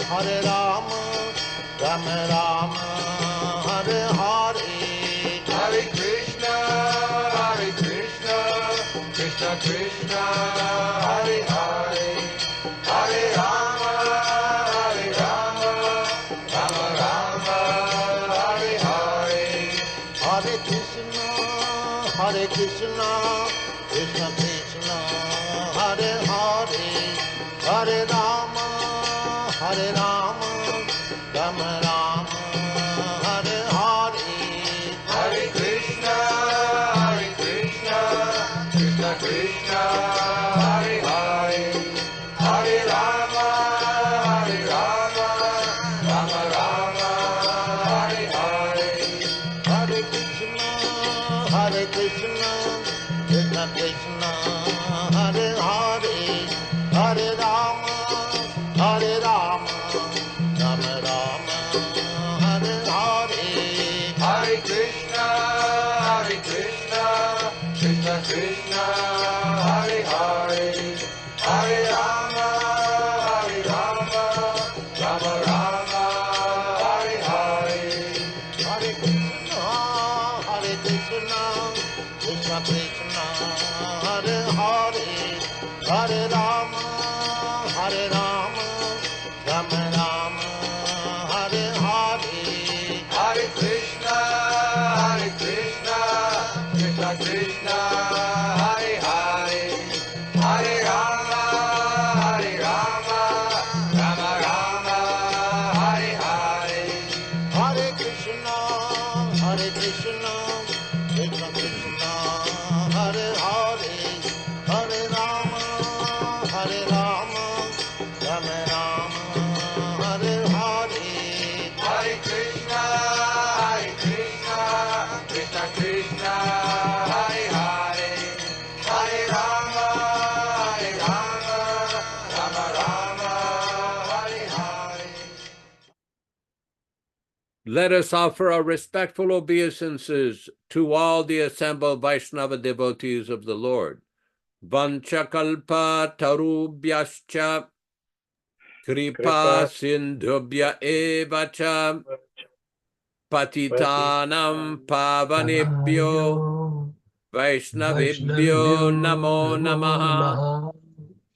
Hare Rama, Rama Rama, Hare Hare. Hare Krishna, Krishna Krishna, Hare Hare. Hare Rama, Rama Rama, Hare Hare. Hare Krishna, Krishna Krishna, Hare Hare. Hare Rama, Rama Rama, Hare Hare. Hare Krishna, Krishna Krishna, Hare Hare. Hare Rama, Rama Rama, Hare Hare. Hare Krishna, Krishna Krishna, Hare Hare. Hare Rama, Rama Rama, Hare Hare. Hare Krishna, Krishna Krishna, Hare Hare. Hare Rama, Rama Rama, Hare Hare. Hare Krishna, Krishna Krishna, Hare Hare. Hare Rama, Rama Rama, Hare Hare. Hare Krishna, Krishna Krishna, Hare Hare. Hare Rama, Rama Rama, Hare Hare. Hare Krishna, Krishna Krishna, Hare Hare. Hare Rama, Rama Rama, Hare Hare. Hare Krishna, Krishna Krishna, Hare Hare. Hare Rama, Rama Rama, Hare Hare. Let us offer our respectful obeisances to all the assembled Vaishnava devotees of the Lord. Vanchakalpa tarubhyascha kripa sindhubhya evacha patitanam pavanebhyo Vaishnavibhyo namo namaha.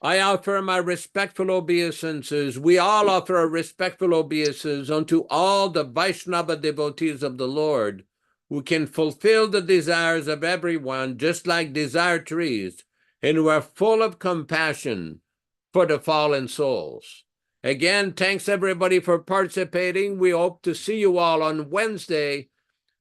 I offer my respectful obeisances. We all offer our respectful obeisances unto all the Vaishnava devotees of the Lord who can fulfill the desires of everyone, just like desire trees, and who are full of compassion for the fallen souls. Again, thanks everybody for participating. We hope to see you all on Wednesday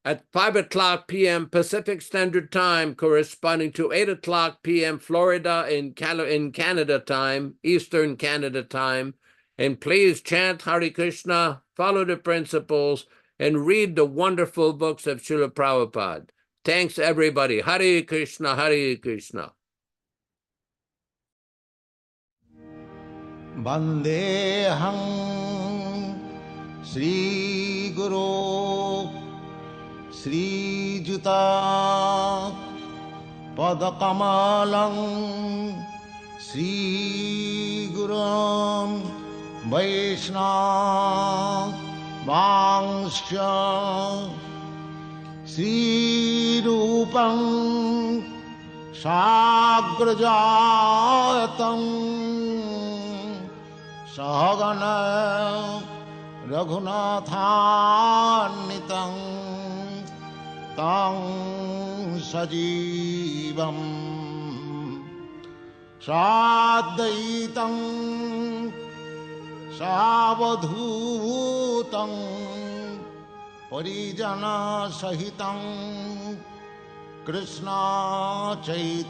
at 5 p.m. Pacific Standard Time, corresponding to 8 p.m. Florida in Canada time, Eastern Canada time. And please chant Hare Krishna, follow the principles, and read the wonderful books of Śrīla Prabhupāda. Thanks, everybody. Hare Krishna, Hare Krishna. Vandeham Shri Guru Shri Juta Padakamalam Shri Gurum Vaishnava Vangsha Shri Rupam Sagrajatam Sahagana Raghunathannitam Tang Sajivam Sadaitam Savadhutam Parijana Sahitam Krishna Chaitanya